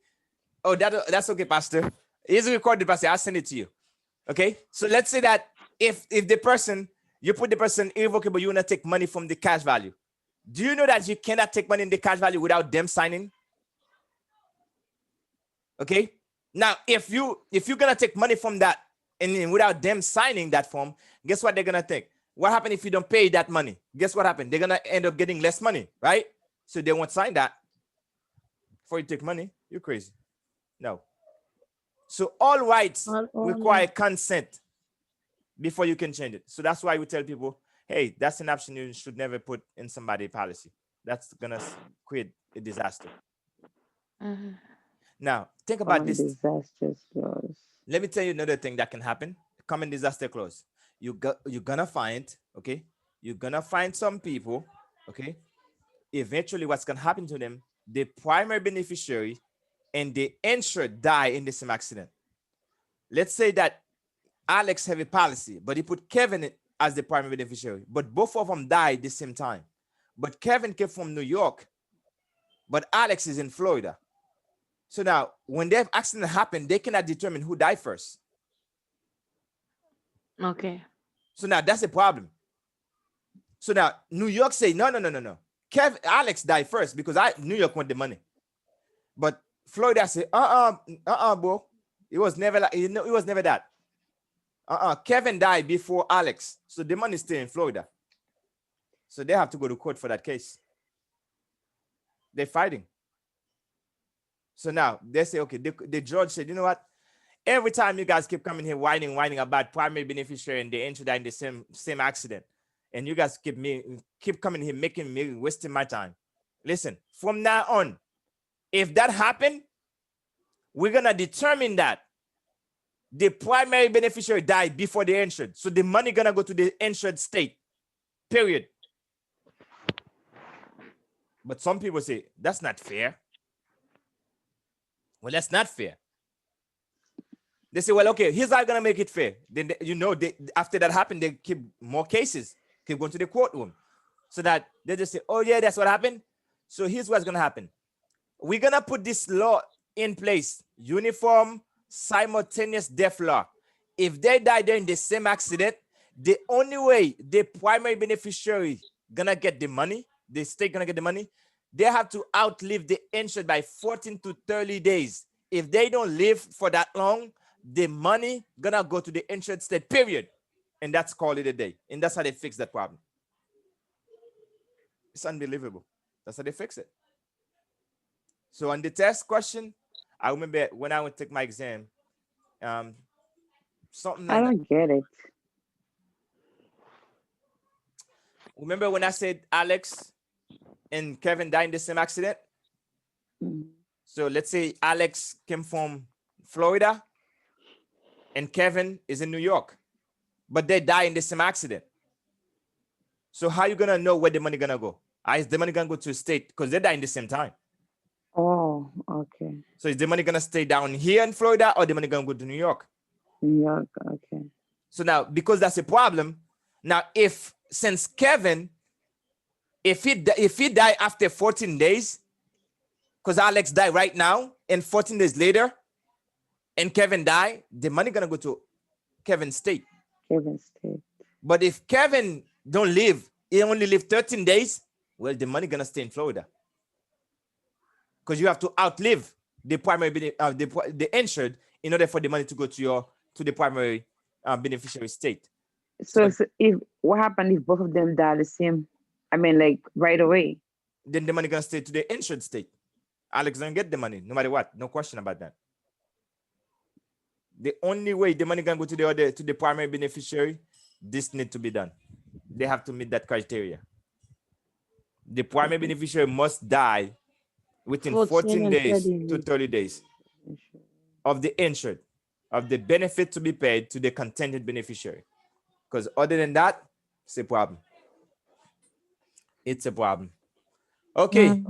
Oh, that's okay, Pastor. It's recorded, Pastor. I'll send it to you. Okay. So let's say that if the person, you put the person irrevocable, you want to take money from the cash value. Do you know that you cannot take money in the cash value without them signing? Okay. Now, if you're gonna take money from that and without them signing that form, guess what they're gonna think? What happened if you don't pay that money? Guess what happened? They're gonna end up getting less money, right? So they won't sign that before you take money. You're crazy. No. So all rights require consent before you can change it. So that's why we tell people, hey, that's an option you should never put in somebody's policy. That's gonna create a disaster. Now, think about this. Disaster clause. Let me tell you another thing that can happen. Common disaster clause. You're gonna find, okay? You're gonna find some people, okay? Eventually, what's gonna happen to them? The primary beneficiary and the insured die in the same accident. Let's say that Alex have a policy, but he put Kevin as the primary beneficiary, but both of them died at the same time. But Kevin came from New York, but Alex is in Florida. So now, when the accident happened, they cannot determine who died first. Okay. So now that's a problem. So now New York say, no. Alex died first because New York want the money. But Florida say, bro. It was never like, it was never that. Kevin died before Alex. So the money is still in Florida. So they have to go to court for that case. They're fighting. So now they say, okay, the judge said, you know what? Every time you guys keep coming here whining about primary beneficiary and the insured in the same accident, and you guys keep coming here making me wasting my time. Listen, from now on, if that happened, we're gonna determine that the primary beneficiary died before the insured. So the money gonna go to the insured state. Period. But some people say that's not fair. Well, that's not fair. They say, well, okay, here's how I'm gonna make it fair. Then after that happened, they keep more cases, keep going to the courtroom. so that they just say, oh yeah, that's what happened. So here's what's gonna happen. We're gonna put this law in place, uniform simultaneous death law. If they die during the same accident, the only way the primary beneficiary gonna get the money, the state gonna get the money, they have to outlive the insured by 14 to 30 days. If they don't live for that long, the money gonna go to the insured state, period. And that's called it a day. And that's how they fix that problem. It's unbelievable. That's how they fix it. So on the test question, I remember when I would take my exam, something I like that. don't get it. Remember when I said Alex and Kevin died in the same accident? Mm. So let's say Alex came from Florida and Kevin is in New York, but they die in the same accident. So how you gonna know where the money gonna go? Is the money gonna go to the state? Because they die in the same time. Oh, okay. So is the money gonna stay down here in Florida or the money gonna go to New York? New York, okay. So now, because that's a problem, now since Kevin, if he die after 14 days, because Alex died right now, and 14 days later, and Kevin died, the money gonna go to Kevin's state. Kevin State. But if Kevin don't live, he only live 13 days, well, the money gonna stay in Florida. Because you have to outlive the primary the insured in order for the money to go to the primary beneficiary state. So if what happened if both of them die the same? I mean, like right away. Then the money gonna stay to the insured state. Alex gonna get the money, no matter what. No question about that. The only way the money gonna go to the primary beneficiary, this need to be done. They have to meet that criteria. The primary beneficiary must die within 14 days to 30 days of the insured, of the benefit to be paid to the contingent beneficiary. Because other than that, it's a problem. It's a problem. Okay.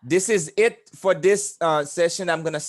This is it for this session. I'm gonna